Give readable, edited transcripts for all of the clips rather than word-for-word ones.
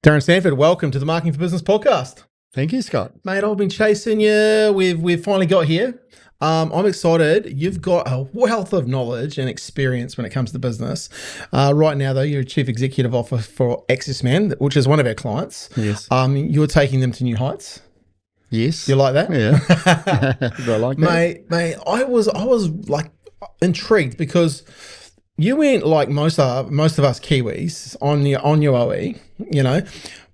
Darren Stanford, welcome to the Marketing for Business podcast. Thank you, Scott. Mate, I've been chasing you. We've finally got here. I'm excited. You've got a wealth of knowledge and experience when it comes to business. Right now, though, you're a Chief Executive Officer for Accessman, which is one of our clients. Yes. You're taking them to new heights. Yes. Do you like that? Yeah. I like that. Mate, I was like intrigued because you went like most of us Kiwis on your OE,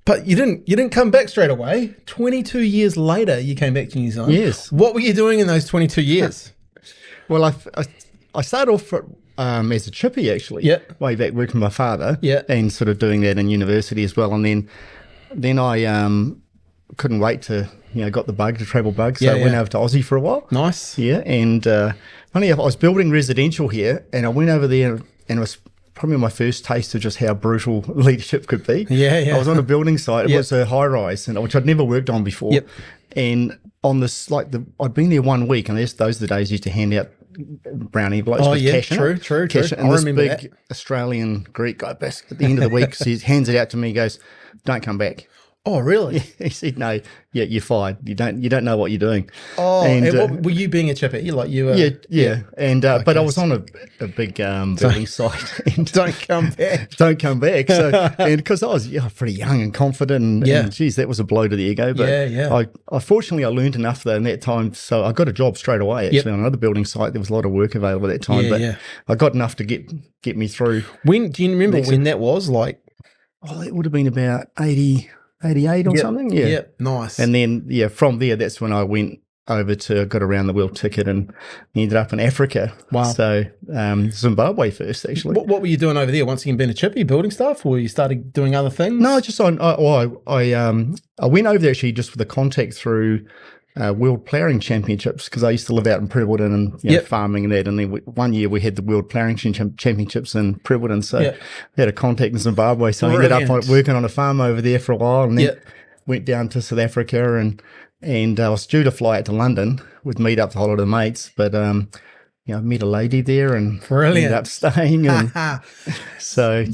but you didn't come back straight away. 22 years later, you came back to New Zealand. Yes. What were you doing in those 22 years? Well, I started off as a chippy, actually. Yeah. Way back working with my father. Yeah. And sort of doing that in university as well. And then I couldn't wait to, got the travel bug. So I went over to Aussie for a while. Nice. Yeah. And funny enough, I was building residential here, and I went over there, and it was probably my first taste of just how brutal leadership could be. Yeah. I was on a building site. It was a high rise, which I'd never worked on before. Yep. And on this, I'd been there 1 week, and those are the days I used to hand out brown envelopes with cash in it. True. And this big Australian Greek guy, at the end of the week, hands it out to me, and goes, "Don't come back." Oh, really? He said, "No, you're fired. You don't know what you're doing." Oh, and what, were you being a chippy? Yeah. And but I was on a big building site. And don't come back. Don't come back. So, and because I was pretty young and confident, and geez, that was a blow to the ego. But I fortunately I learned enough though in that time, so I got a job straight away. Actually, on another building site, there was a lot of work available at that time. I got enough to get me through. When do you remember when that was? Like, it would have been about 88 or something. Yeah. Nice. And then, from there, that's when I went over got a round the world ticket and ended up in Africa. Wow. So, Zimbabwe first, actually. What were you doing over there? Once again, being a chippy, building stuff, or you started doing other things? No, just I went over there actually just with a contact through World Ploughing Championships, because I used to live out in Prebbleton and farming and that. And then 1 year we had the World Ploughing Championships in Prebbleton, so I had a contact in Zimbabwe. So I ended up working on a farm over there for a while, and then went down to South Africa, and I was due to fly out to London with meet up with a whole lot of mates, but I met a lady there and ended up staying. And so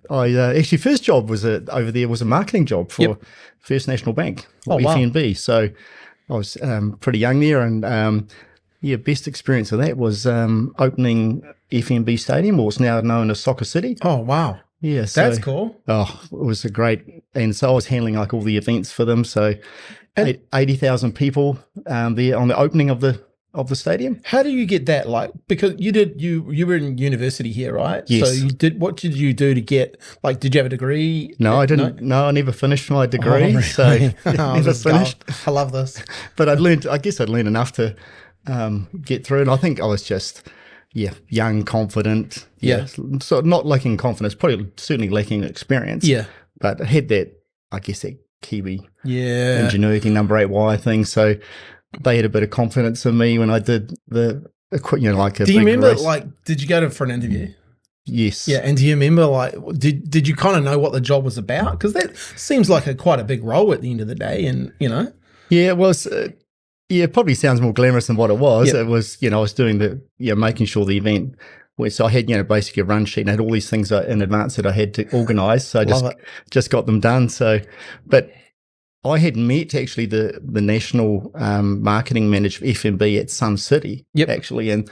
I actually first job was over there was a marketing job for First National Bank, or FNB. So I was pretty young there, and best experience of that was opening FNB Stadium, or what's now known as Soccer City. Oh, wow. Yeah, so, that's cool. Oh, it was a great, and so I was handling like all the events for them. So 80,000 people there on the opening of the stadium. How do you get that? Like, because you were in university here, right? Yes. So what did you do to get, like, did you have a degree? No, I didn't. No, I never finished my degree. Oh, really? So never finished. I love this. But I guess I'd learned enough to get through. And I think I was just, young, confident. Yeah. So not lacking confidence, probably certainly lacking experience. Yeah. But I had that, I guess, that Kiwi ingenuity number 8Y thing. So they had a bit of confidence in me when I did like a big race. Do you remember, did you go for an interview? Yes. Yeah, and do you remember, did you kind of know what the job was about? Because that seems like quite a big role at the end of the day, and, Yeah, it was, it probably sounds more glamorous than what it was. It was, I was doing making sure the event, so I had, basically a run sheet, and I had all these things in advance that I had to organise, so I just got them done. So, but I had met actually the national marketing manager of FNB at Sun City, actually, and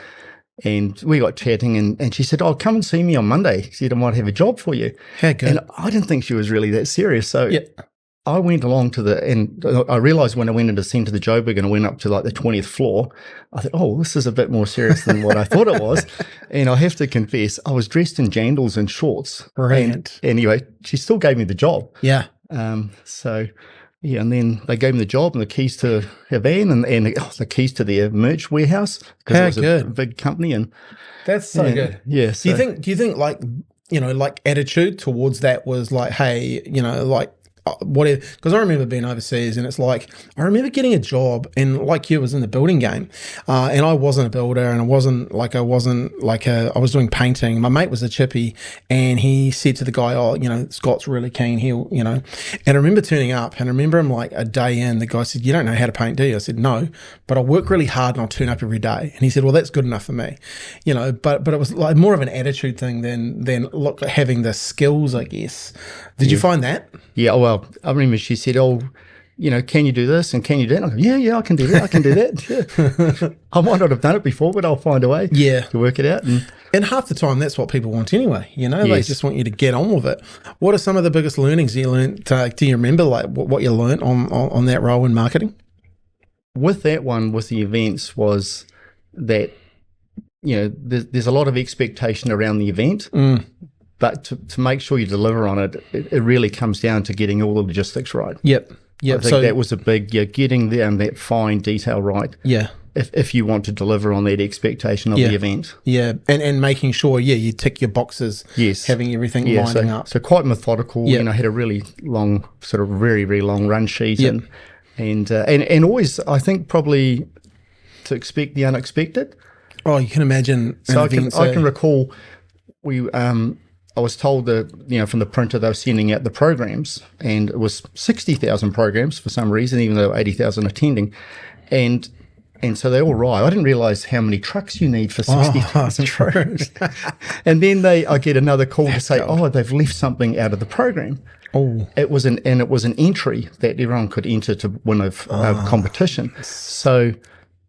we got chatting, and she said, "Oh, come and see me on Monday." She said, "I might have a job for you." How good. And I didn't think she was really that serious, so I went along and I realised when I went into Centre the Joburg and I went up to the 20th floor, I thought, oh, this is a bit more serious than what I thought it was. And I have to confess, I was dressed in jandals and shorts. Brilliant. And anyway, she still gave me the job. Yeah. And then they gave me the job and the keys to her van and the keys to their merch warehouse, because it was a big company. And that's so good. Yeah. So do you think attitude towards hey, whatever. Because I remember being overseas, and it's like I remember getting a job, and like you, it was in the building game, and I wasn't a builder, and I was doing painting. My mate was a chippy, and he said to the guy, "Oh, Scott's really keen. He'll, And I remember turning up, and I remember him like a day in. The guy said, "You don't know how to paint, do you?" I said, "No, but I work really hard, and I'll turn up every day." And he said, "Well, that's good enough for me," But it was like more of an attitude thing than having the skills, I guess. Did you find that? Yeah, well, I remember she said, "Oh, can you do this and can you do that?" And I go, yeah, I can do that. I can do that. Yeah. I might not have done it before, but I'll find a way to work it out. And half the time, that's what people want anyway. They just want you to get on with it. What are some of the biggest learnings you learned? Do you remember like what you learned on that role in marketing? With that one, with the events, was that there's a lot of expectation around the event. But to make sure you deliver on it, it really comes down to getting all the logistics right. Yep. I think that was a big, getting that fine detail right. Yeah. If you want to deliver on that expectation of the event. Yeah. And making sure, you tick your boxes. Yes. Having everything lining up. So quite methodical. I had a really long, sort of very, very long run sheet. Yep. And always, I think, probably to expect the unexpected. Oh, you can imagine. So I can recall I was told that, from the printer they were sending out the programs, and it was 60,000 programs for some reason, even though 80,000 attending. And so they all arrive. I didn't realize how many trucks you need for 60,000 programs. And then I get another call to say, they've left something out of the program. Oh, it was an entry that everyone could enter to win a competition. So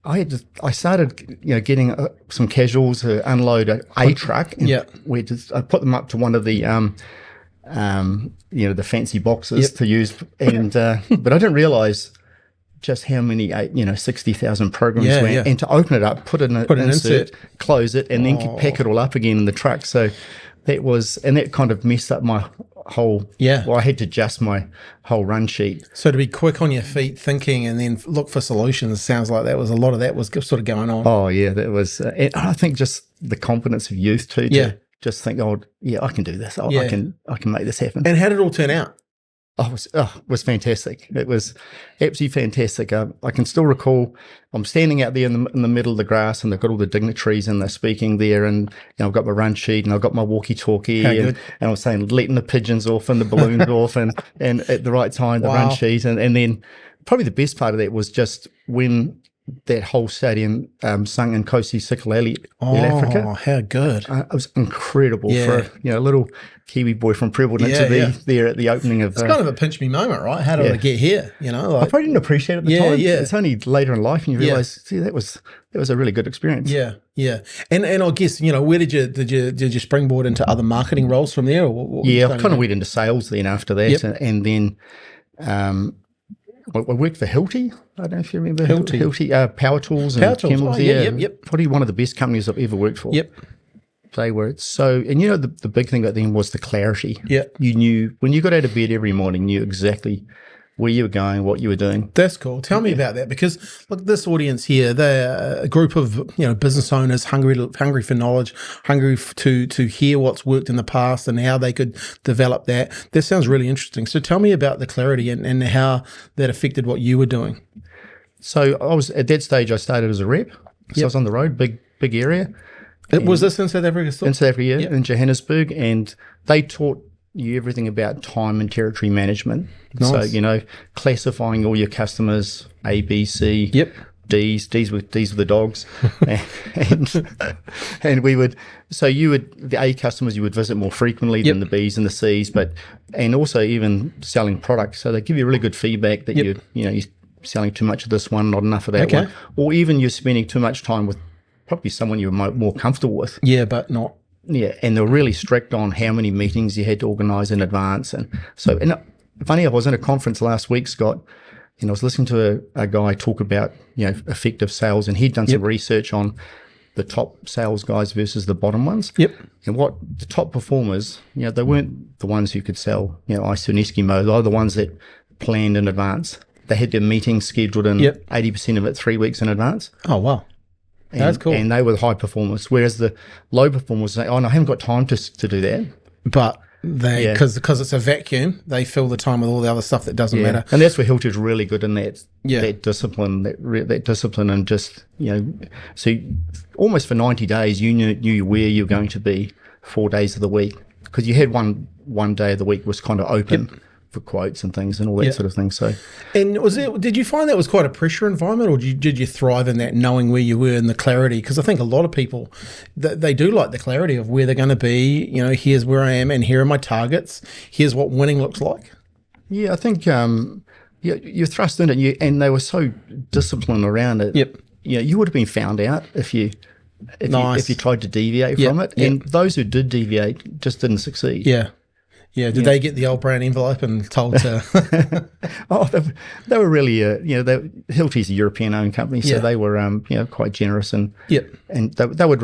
I started, getting some casuals to unload a truck. And I put them up to one of the, the fancy boxes to use. And but I didn't realize just how many 60,000 programs went. And to open it up, put an insert, close it, and then pack it all up again in the truck. So that kind of messed up my whole. Well, I had to adjust my whole run sheet. So to be quick on your feet, thinking, and then look for solutions. Sounds like that was a lot of that was sort of going on. Oh yeah, that was. And I think just the confidence of youth too. To just think, I can do this. I can make this happen. And how did it all turn out? It was fantastic. It was absolutely fantastic. I can still recall I'm standing out there in the middle of the grass, and they've got all the dignitaries and they're speaking there, and I've got my run sheet and I've got my walkie-talkie, and I was saying letting the pigeons off and the balloons off, and at the right time the run sheet, and then probably the best part of that was just when that whole stadium sung in Kosi Sikalali, Africa. Oh, how good! It was incredible for a little Kiwi boy from Prebbleton to be there at the opening of. It's kind of a pinch me moment, right? How did I get here? I probably didn't appreciate it at the time. Yeah, it's only later in life and you realise, see, that was a really good experience. Yeah. And I guess where did you springboard into other marketing roles from there? Or I kind of went into sales then after that, and then. I worked for Hilti. I don't know if you remember Hilti Power Tools and Chemicals. Yep. Probably one of the best companies I've ever worked for. Yep. They were so, and the big thing about them was the clarity. Yeah. You knew when you got out of bed every morning, you knew exactly where you were going, what you were doing. That's cool. Tell me about that, because look, this audience here, they're a group of business owners hungry for knowledge, hungry to hear what's worked in the past and how they could develop that. That sounds really interesting. So tell me about the clarity and how that affected what you were doing. So I was at that stage. I started as a rep. So I was on the road, big area. Was this in South Africa still? In South Africa, in Johannesburg, and they taught you everything about time and territory management. Nice. So, classifying all your customers, A, B, C, D's were the dogs. and we would, the A customers you would visit more frequently than the B's and the C's, and also even selling products. So they give you really good feedback that you're selling too much of this one, not enough of that one. Or even you're spending too much time with probably someone you're more comfortable with. Yeah, but not. Yeah, and they're really strict on how many meetings you had to organise in advance. And so, funny, I was in a conference last week, Scott, and I was listening to a guy talk about, effective sales, and he'd done some research on the top sales guys versus the bottom ones. Yep. And what the top performers, they weren't the ones who could sell, ice to an Eskimo. They were the ones that planned in advance. They had their meetings scheduled in 80% of it 3 weeks in advance. Oh, wow. That's cool. And they were the high performers, whereas the low performers say, "Oh, no, I haven't got time to do that." But They because it's a vacuum, they fill the time with all the other stuff that doesn't matter. And that's where Hilti's really good in that Yeah. discipline, that discipline, and just so almost for 90 days you knew where you're going to be 4 days of the week, because you had one day of the week was kind of open for quotes and things and all that sort of thing. So, and did you find that was quite a pressure environment, or did you thrive in that, knowing where you were and the clarity? Because I think a lot of people, they do like the clarity of where they're going to be. Here's where I am, and here are my targets. Here's what winning looks like. Yeah, I think you're thrust in it, and they were so disciplined around it. Yep. You would have been found out if you tried to deviate from it. And those who did deviate just didn't succeed. Yeah. Yeah, did they get the old brown envelope and told to? They were really, Hilti's a European-owned company, so they were, quite generous, and they would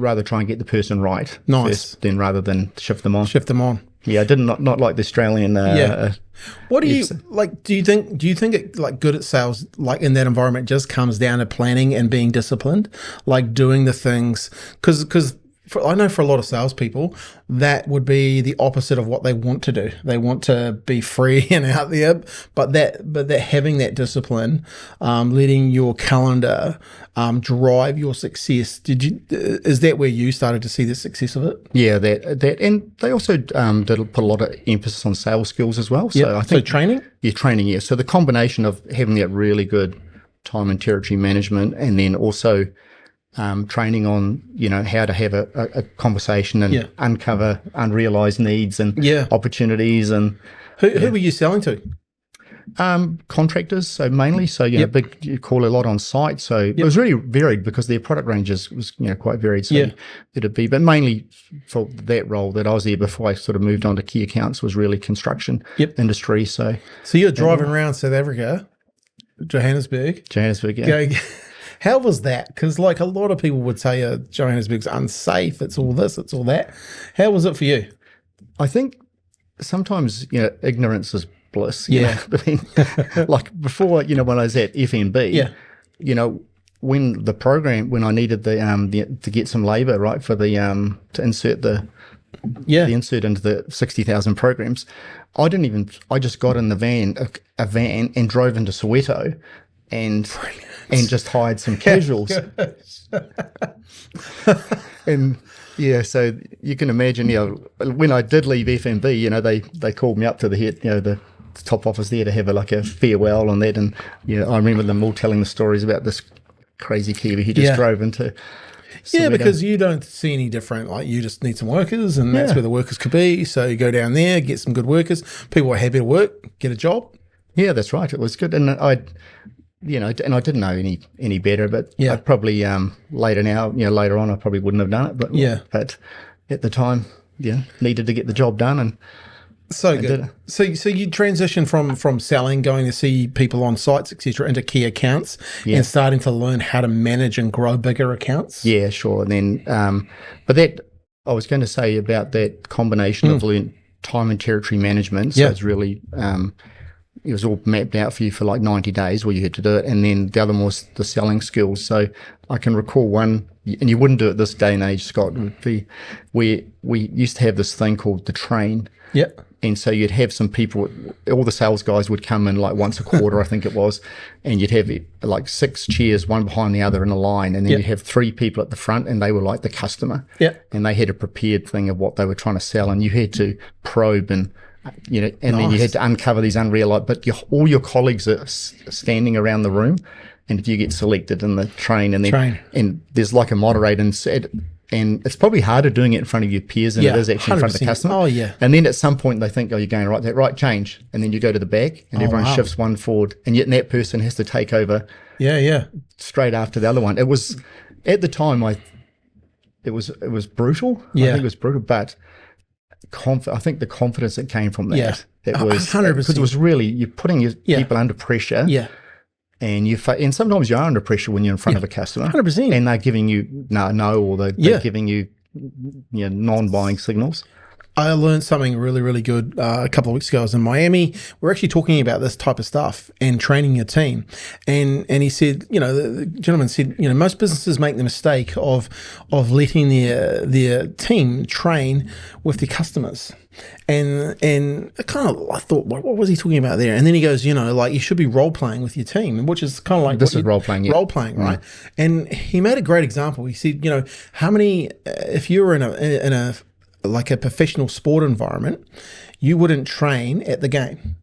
rather try and get the person right first, rather than shift them on. Yeah, I did not like the Australian. What do you like? Do you think it, like, good at sales, like in that environment, just comes down to planning and being disciplined, like doing the things? Because I know for a lot of salespeople, that would be the opposite of what they want to do. They want to be free and out there, but that having that discipline, letting your calendar drive your success. Is that where you started to see the success of it? Yeah, that, and they also did put a lot of emphasis on sales skills as well. So I think training. Yeah, training. Yeah, so the combination of having that really good time and territory management, and then also training on how to have a conversation and uncover unrealized needs and opportunities. And who were you selling to? Contractors, so mainly. So big, you call a lot on site. So it was really varied, because their product ranges was quite varied. So it'd be, but mainly for that role that I was there before I sort of moved on to key accounts, was really construction industry. So you're driving around South Africa, Johannesburg. Yeah. How was that? Because, like, a lot of people would say Johannesburg's unsafe. It's all this, it's all that. How was it for you? I think sometimes, ignorance is bliss. I mean, like before, when I was at FNB, when I needed to get some labour, right, for the to insert the insert into the 60,000 programs, I just got in the van and drove into Soweto and just hired some casuals. And so you can imagine, when I did leave FNB, they called me up to the head, the top office there, to have a farewell on that. And I remember them all telling the stories about this crazy Kiwi he just drove into. Yeah, because you don't see any different. Like, you just need some workers, and that's where the workers could be. So you go down there, get some good workers. People are happy to work, get a job. Yeah, that's right. It was good, and I didn't know any better. But I probably later on, I probably wouldn't have done it. But at the time, needed to get the job done, and so good. So you transition from selling, going to see people on sites, etc., into key accounts, and starting to learn how to manage and grow bigger accounts. Yeah, sure. And then, but that I was going to say about that combination of time and territory management. So it's really, it was all mapped out for you for like 90 days where you had to do it, and then the other one was the selling skills. So I can recall one, and you wouldn't do it this day and age, Scott, would be where we used to have this thing called the train. Yeah. And so you'd have some people, all the sales guys would come in like once a quarter, I think it was, and you'd have like 6 chairs, one behind the other in a line, and then you'd have 3 people at the front, and they were like the customer. Yeah. And they had a prepared thing of what they were trying to sell, and you had to probe and then you had to uncover these unrealized, but all your colleagues are standing around the room, and if you get selected in the train, and there's like a moderator, and it's probably harder doing it in front of your peers than it is actually in front of the customer. Oh, yeah. And then at some point they think, you're going right, change. And then you go to the back, and everyone shifts one forward, and yet that person has to take over straight after the other one. It was, at the time, it was brutal. Yeah. I think it was brutal, but I think the confidence that came from that, it was 100%. Because it was really, you're putting your people under pressure. Yeah. And sometimes you are under pressure when you're in front of a customer, 100%, and they're giving you no, or they're giving you non-buying signals. I learned something really, really good a couple of weeks ago. I was in Miami. We're actually talking about this type of stuff and training your team. And he said, the gentleman said, most businesses make the mistake of letting their team train with their customers. And I thought, what was he talking about there? And then he goes, like you should be role playing with your team, which is kind of like this is role playing, role playing, right? And he made a great example. He said, how many, if you were in a like a professional sport environment, you wouldn't train at the game.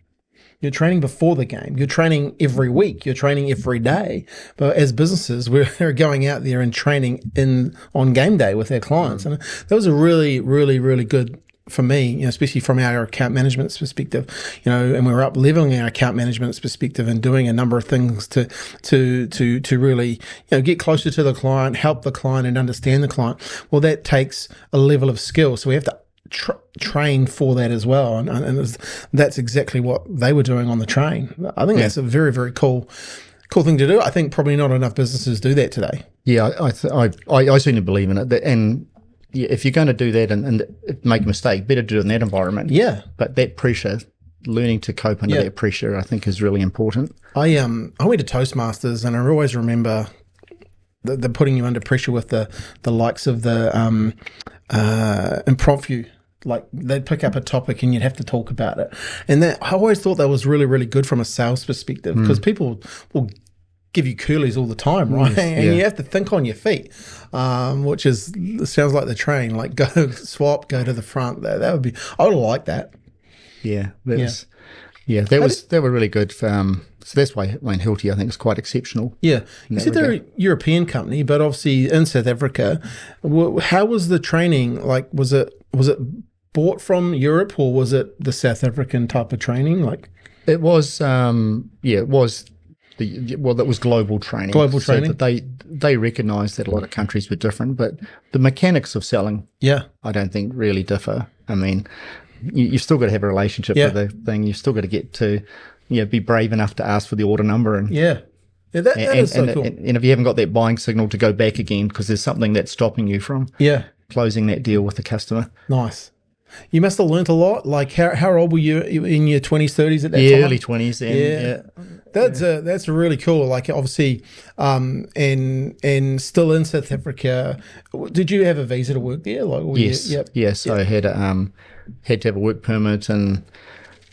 You're training before the game. You're training every week. You're training every day. But as businesses, we're going out there and training on game day with our clients. And that was a really, really, really good for me, especially from our account management perspective, and we're up leveling our account management perspective and doing a number of things to really, get closer to the client, help the client and understand the client. Well, that takes a level of skill. So we have to train for that as well. And that's exactly what they were doing on the train. I think that's a very, very cool thing to do. I think probably not enough businesses do that today. Yeah, I certainly believe in it. And if you're going to do that and make a mistake, better do it in that environment. Yeah. But that pressure, learning to cope under that pressure, I think is really important. I went to Toastmasters, and I always remember the putting you under pressure with the likes of the impromptu. Like they'd pick up a topic and you'd have to talk about it. And that I always thought that was really, really good from a sales perspective, because people will give you curlies all the time, right? And you have to think on your feet, which sounds like the train. Like go to the front. That would be. I would like that. Yeah, they were really good. So that's why Hilti, I think, is quite exceptional. Yeah, you said they're a European company, but obviously in South Africa. How was the training? Like, was it bought from Europe, or was it the South African type of training? Like, it was. It was. That was global training. Global training. So they recognised that a lot of countries were different, but the mechanics of selling, I don't think really differ. I mean, you still got to have a relationship with the thing. You still got to get to, be brave enough to ask for the order number and that is so cool. And if you haven't got that buying signal, to go back again because there's something that's stopping you from closing that deal with the customer. Nice. You must have learnt a lot. Like, how old were you in your 20s, 30s at that time? Early 20s. That's really cool. Like, obviously, and still in South Africa. Did you have a visa to work there? Like, yes. Yes. I had to have a work permit, and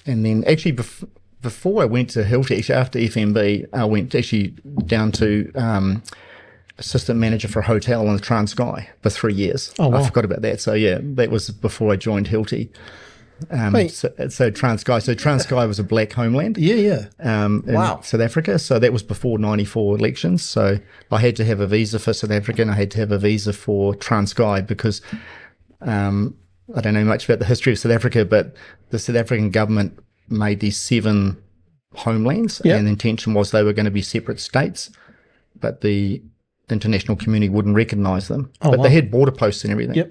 then actually before I went to Hilti, actually after FMB, I went actually down to assistant manager for a hotel on the Transkei for 3 years. Oh, wow. I forgot about that. So that was before I joined Hilti. So Transkei. So Transkei was a black homeland. In South Africa. So that was before '94 elections. So I had to have a visa for South Africa, and I had to have a visa for Transkei because I don't know much about the history of South Africa, but the South African government made these 7 homelands, and the intention was they were going to be separate states, but the international community wouldn't recognise them. They had border posts and everything.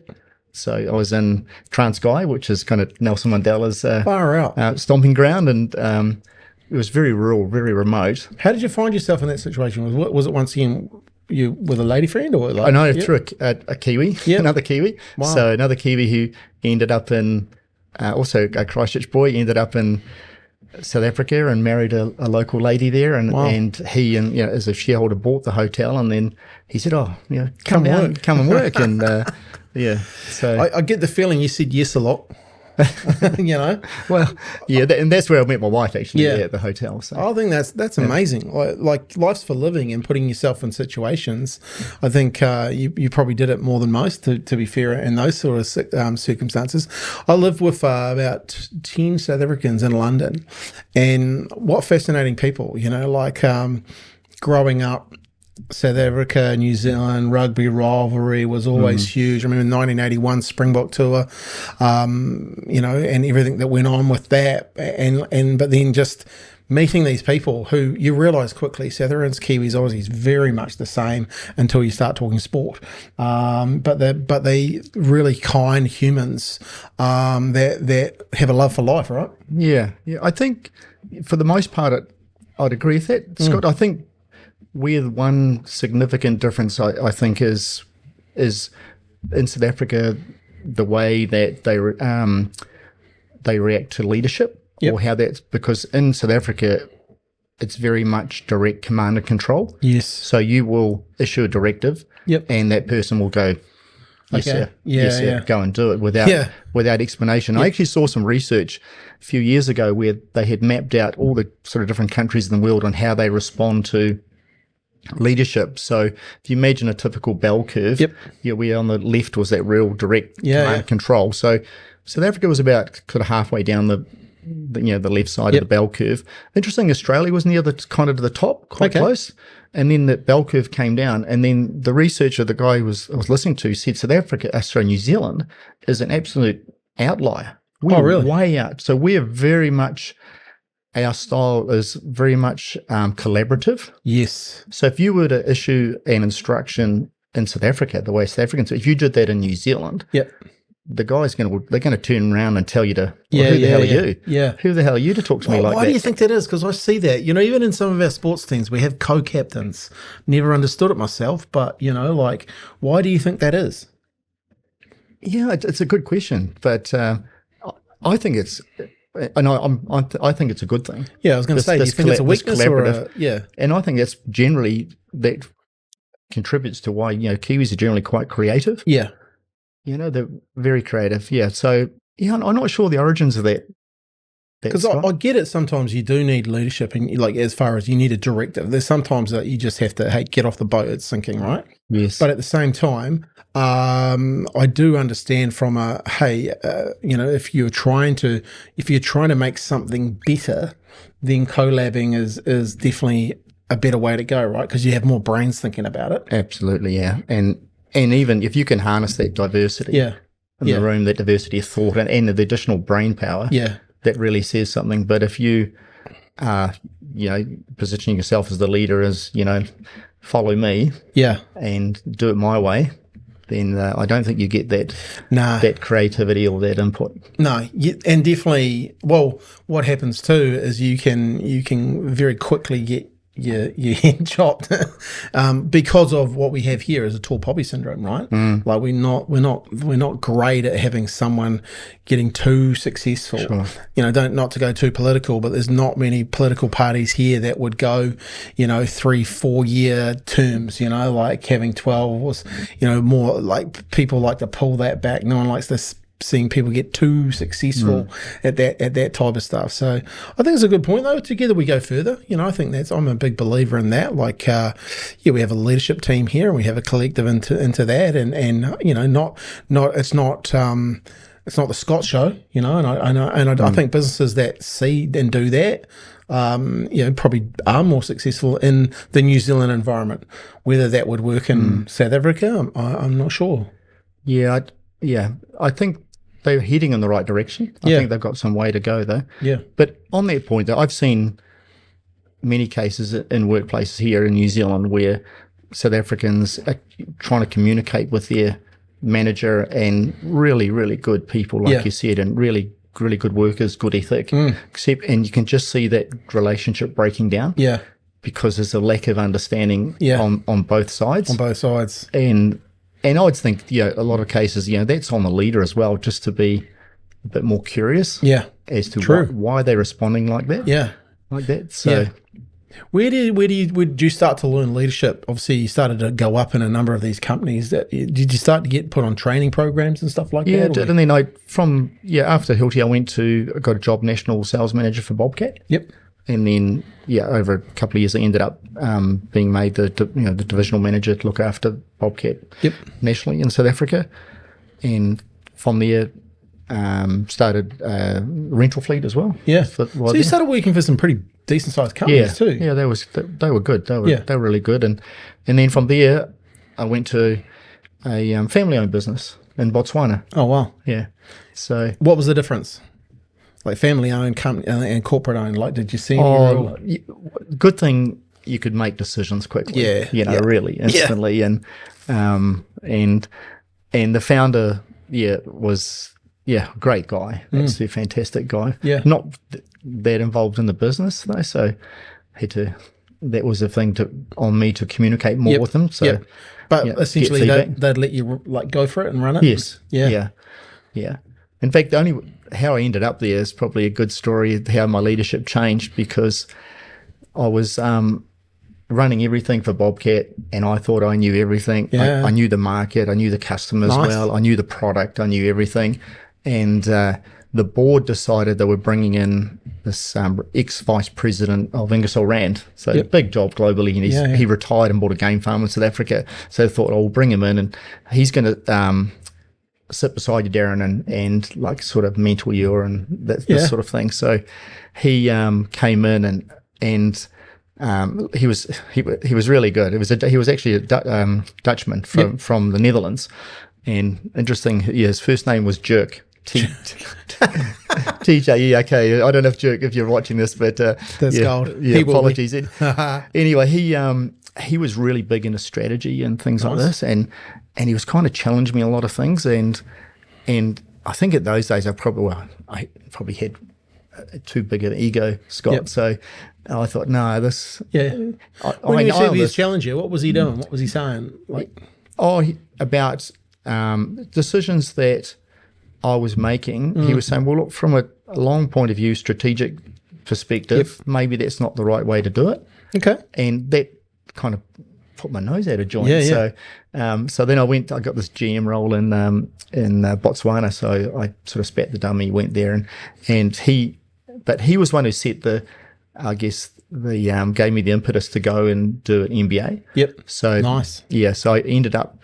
So I was in Transkei, which is kind of Nelson Mandela's far out stomping ground, and it was very rural, very remote. How did you find yourself in that situation? Was it once again you with a lady friend, or like? I know through a Kiwi, another Kiwi. Wow. So another Kiwi who ended up in also a Christchurch boy, ended up in South Africa and married a local lady there, and he as a shareholder bought the hotel, and then he said, come and work, and so I get the feeling you said yes a lot. Well, and that's where I met my wife actually at the hotel. So I think that's amazing. Like life's for living, and putting yourself in situations. I think you probably did it more than most, to be fair, in those sort of circumstances. I lived with about 10 South Africans in London, and what fascinating people, growing up. South Africa, New Zealand, rugby rivalry was always huge. I remember 1981 Springbok tour, and everything that went on with that. But then just meeting these people who you realise quickly, South Africans, Kiwis, Aussies, very much the same until you start talking sport. But they really kind humans that have a love for life, right? Yeah. I think for the most part, I'd agree with that, Scott. I think where the one significant difference I think is in South Africa, the way that they react to leadership, or how that's, because in South Africa, it's very much direct command and control. Yes. So you will issue a directive, and that person will go, yes, sir. Yes, sir. Go and do it without explanation. I actually saw some research a few years ago where they had mapped out all the sort of different countries in the world on how they respond to leadership. So if you imagine a typical bell curve, where on the left was that real direct command and control. So South Africa was about kind of halfway down the left side of the bell curve. Interesting, Australia was near the kind of to the top, quite close. And then the bell curve came down, and then the researcher, the guy I was listening to, said South Africa, Australia, New Zealand is an absolute outlier. We're really? way out. So we're very much, our style is very much collaborative. Yes. So if you were to issue an instruction in South Africa, the way South Africans, if you did that in New Zealand, the guy's they're going to turn around and tell you to, who the hell are you? Yeah. Who the hell are you to talk to me like that? Why do you think that is? Because I see that, even in some of our sports teams, we have co-captains. Never understood it myself, but, why do you think that is? Yeah, it's a good question, but I think it's, I think it's a good thing. Yeah, I was going to say, do you think it's a weakness or And I think that's generally, that contributes to why, Kiwis are generally quite creative. Yeah. They're very creative. Yeah. So, I'm not sure the origins of that. Because I get it. Sometimes you do need leadership, and as far as you need a directive. There's sometimes that you just have to, get off the boat. It's sinking, right? Yes. But at the same time, I do understand from if you're trying to make something better, then collabing is definitely a better way to go, right? Because you have more brains thinking about it. Absolutely, yeah. And even if you can harness that diversity in the room, that diversity of thought and the additional brain power, that really says something. But if you are, positioning yourself as the leader, as, follow me and do it my way, then I don't think you get that creativity or that input. No, and definitely, what happens too is you can very quickly get your head chopped because of what we have here is a tall poppy syndrome, right? Like we're not great at having someone getting too successful. Sure. Not to go too political, but there's not many political parties here that would go 3-4 year terms, like having 12 was, more like people like to pull that back. No one likes this, seeing people get too successful at that type of stuff. So I think it's a good point, though. Together we go further. I think I'm a big believer in that. Like, we have a leadership team here, and we have a collective into that, and it's not the Scott show, and I think businesses that see and do that, probably are more successful in the New Zealand environment. Whether that would work in South Africa, I'm not sure. Yeah, I think they're heading in the right direction. I think they've got some way to go, though. Yeah. But on that point, though, I've seen many cases in workplaces here in New Zealand where South Africans are trying to communicate with their manager, and really, really good people, like you said, and really, really good workers, good ethic. And you can just see that relationship breaking down. Yeah. Because there's a lack of understanding on both sides. On both sides. And I would think, a lot of cases, that's on the leader as well, just to be a bit more curious as to why they're responding like that. Yeah. Like that. So, Where did you start to learn leadership? Obviously, you started to go up in a number of these companies. Did you start to get put on training programs and stuff like that? Yeah, I did. And then after Hilti, I got a job national sales manager for Bobcat. Yep. And then, over a couple of years, I ended up being made the divisional manager to look after Bobcat nationally in South Africa. And from there, started rental fleet as well. Yeah. So you started working for some pretty decent sized companies too. Yeah, they were good. They were really good. And then from there, I went to a family owned business in Botswana. Oh wow. Yeah. So what was the difference? Like family owned company and corporate owned, did you see any good thing you could make decisions quickly. Really instantly. And the founder was great guy. Absolutely fantastic guy. Yeah. Not that involved in the business though, so had to that was a thing on me to communicate more with them. So, but yeah, essentially they'd let you like go for it and run it. Yes. Yeah. In fact, how I ended up there is probably a good story of how my leadership changed, because I was running everything for Bobcat, and I thought I knew everything. Yeah. I knew the market, I knew the customers well, I knew the product, I knew everything. And the board decided they were bringing in this ex-vice president of Ingersoll Rand, so big job globally, and he retired and bought a game farm in South Africa. So they thought, we'll bring him in, and he's going to sit beside you, Darren, and like sort of mentor you and that sort of thing. So he came in and he was really good. He was actually a Dutchman from the Netherlands, and interesting. His first name was Jerk. TJE. Okay, I don't know if you're watching this, but that's gold. Yeah, apologies. Anyway, he was really big into strategy and things like this, and he was kind of challenging me a lot of things, and I think at those days I probably had too big an ego, Scott. So I thought, no, this. Yeah. When you said he was challenging you, what was he doing? What was he saying? About decisions that I was making. He was saying, well, look, from a long point of view, strategic perspective, maybe that's not the right way to do it. Okay. And that kind of put my nose out of joint. So then I got this GM role in Botswana. So I sort of spat the dummy, went there, and he was one who set gave me the impetus to go and do an MBA. Yep. So nice. Yeah. So I ended up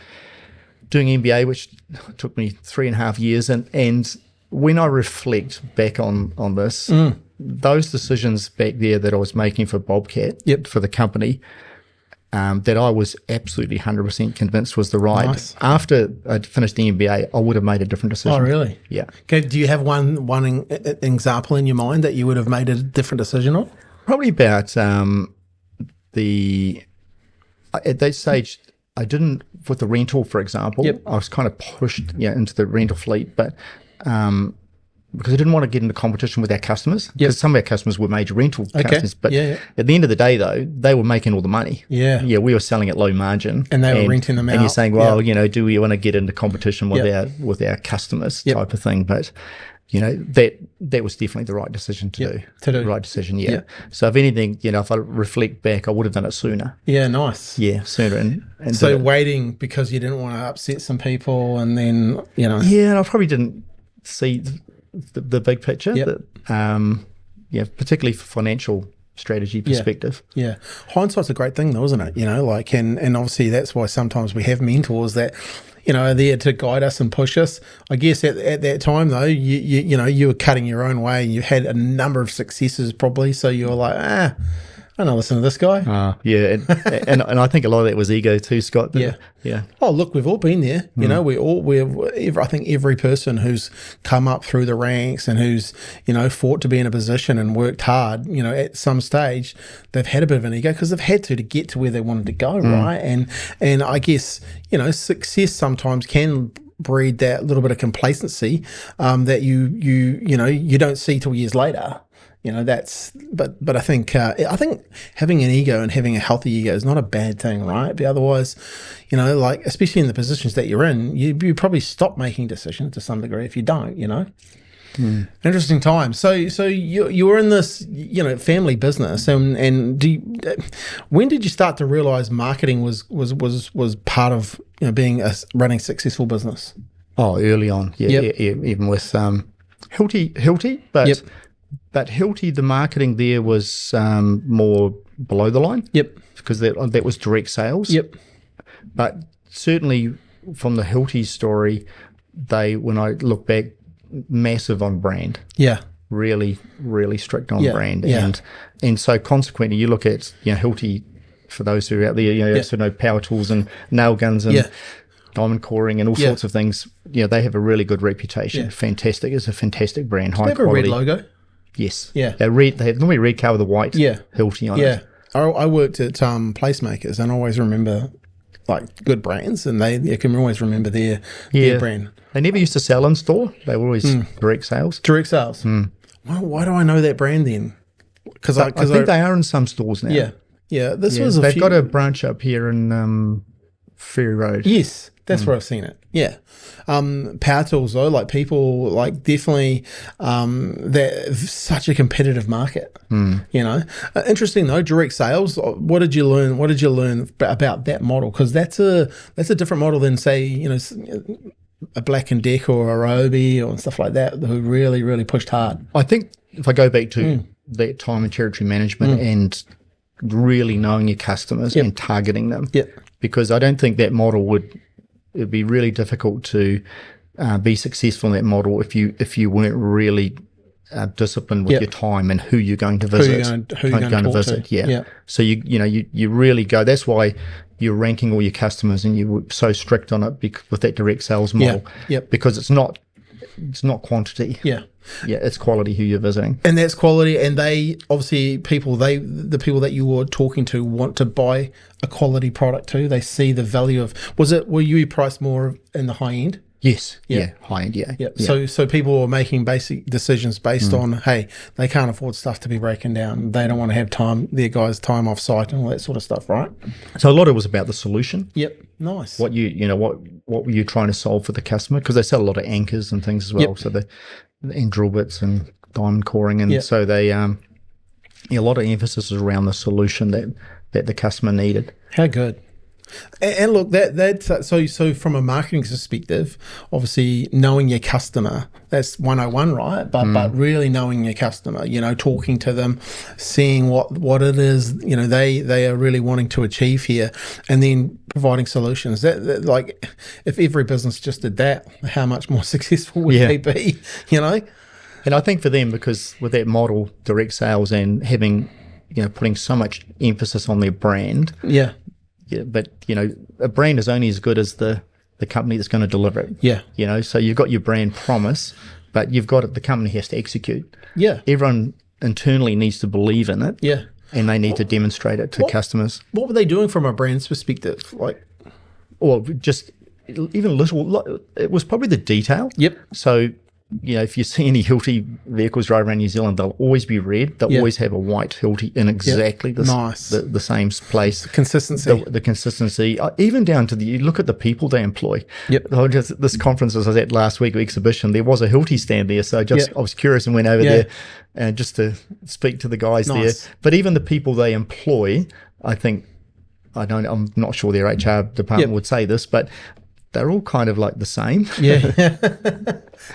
doing MBA, which took me 3.5 years. And when I reflect back on this, those decisions back there that I was making for Bobcat, for the company, that I was absolutely 100% convinced was the right. Nice. After I'd finished the MBA, I would have made a different decision. Oh, really? Yeah. Okay. Do you have one example in your mind that you would have made a different decision on? Probably about at that stage, I didn't, with the rental, for example, I was kind of pushed into the rental fleet, but because I didn't want to get into competition with our customers, because some of our customers were major rental customers. But at the end of the day, though, they were making all the money. Yeah, we were selling at low margin, and they were renting them out. And you're saying, well, do we want to get into competition with our customers, type of thing? But that was definitely the right decision to do. The right decision, So if anything, if I reflect back, I would have done it sooner. Yeah, nice. Yeah, sooner. And so waiting because you didn't want to upset some people, and then Yeah, and I probably didn't see the big picture. Particularly for financial strategy perspective. Yeah. Hindsight's a great thing, though, isn't it? And obviously that's why sometimes we have mentors that are there to guide us and push us. I guess at that time, though, you were cutting your own way. You had a number of successes probably, so you were like, I don't listen to this guy. And I think a lot of that was ego too, Scott. Yeah. Oh, look, we've all been there. I think every person who's come up through the ranks and who's fought to be in a position and worked hard, at some stage, they've had a bit of an ego because they've had to get to where they wanted to go, right? And I guess success sometimes can breed that little bit of complacency that you don't see till years later. But I think having an ego and having a healthy ego is not a bad thing, right? But otherwise, especially in the positions that you're in, you probably stop making decisions to some degree if you don't, Interesting time. So you were in this, family business, and when did you start to realize marketing was part of running a successful business? Oh, early on, even with Hilti, but. But Hilti, the marketing there was more below the line. Because that was direct sales. But certainly from the Hilti story, when I look back, massive on brand. Really, really strict on brand. And so consequently, you look at Hilti, for those who are out there, so know power tools and nail guns and diamond coring and all sorts of things. They have a really good reputation. Fantastic. It's a fantastic brand. High quality. They have a red logo. Yes. They have normally red car with a white Hilti on it. I worked at Placemakers and I always remember good brands, and you can always remember their brand. They never used to sell in store. They were always direct sales. Direct sales. Well, why do I know that brand then? Because I think they are in some stores now. Yeah, this Yeah, was a they've few. got a branch up here in Ferry Road. Yes, that's where I've seen it. Yeah. Power tools though, like people like definitely they're such a competitive market. You know. Interesting though, direct sales. What did you learn? What did you learn about that model? Because that's a different model than say, you know, a Black and Decker or a Roby or stuff like that, who really pushed hard. I think if I go back to that time in territory management and really knowing your customers and targeting them, because I don't think that model it'd be really difficult to be successful in that model if you weren't really disciplined with your time and who you're going to visit, who you're going to visit. Yeah. So you really go. That's why you're ranking all your customers and you were so strict on it with that direct sales model. Because it's not quantity. Yeah, it's quality who you're visiting. And that's quality, and they obviously the people that you were talking to want to buy a quality product too. They see the value of were you priced more in the high end? Yes. Yeah. High end. Yeah. So people are making basic decisions based on, hey, they can't afford stuff to be breaking down. They don't want to have their guys' time off site and all that sort of stuff, right? So a lot of it was about the solution. Yep. Nice. What what were you trying to solve for the customer? Because they sell a lot of anchors and things as well. So and drill bits and diamond coring, and so they a lot of emphasis is around the solution that the customer needed. How good. And look, that's so from a marketing perspective, obviously knowing your customer, that's 101, right? But really knowing your customer, you know, talking to them, seeing what it is, you know, they are really wanting to achieve here, and then providing solutions. That like, if every business just did that, how much more successful would they be, you know? And I think for them, because with that model, direct sales, and having, you know, putting so much emphasis on their brand. Yeah, but you know, a brand is only as good as the company that's going to deliver it. Yeah, you know, so you've got your brand promise, but you've got the company has to execute. Yeah, everyone internally needs to believe in it. Yeah, and they need to demonstrate it to customers. What were they doing from a brand's perspective? Like, or just even little. It was probably the detail. Yep. So, you know, if you see any Hilti vehicles drive around New Zealand, they'll always be red. They'll always have a white Hilti in exactly the same place. Consistency. The consistency. Even down to you look at the people they employ. Yep. This conference I was at last week, exhibition, there was a Hilti stand there. So I was curious and went over there just to speak to the guys there. But even the people they employ, I'm not sure their HR department would say this, but they're all kind of like the same. Yeah.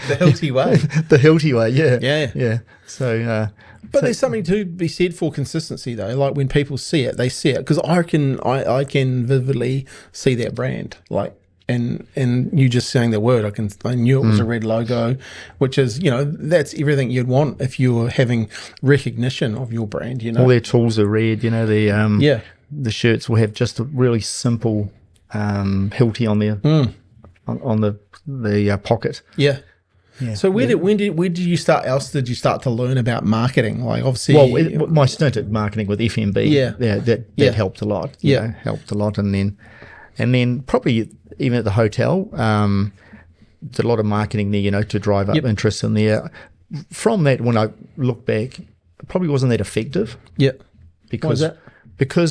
The Hilti way. The Hilti way, yeah. So, but there's something to be said for consistency, though. Like when people see it, they see it. Because I can vividly see that brand. Like, and you just saying the word, I knew it was a red logo, which is, you know, that's everything you'd want if you were having recognition of your brand. You know, all their tools are red. You know, the shirts will have just a really simple Hilti on there on the pocket. Yeah. So where did you start? Else did you start to learn about marketing? Like obviously, my stint at marketing with FMB, that helped a lot. You know, helped a lot, and then probably even at the hotel, did a lot of marketing there. You know, to drive up interest in there. From that, when I look back, it probably wasn't that effective. Yeah. Because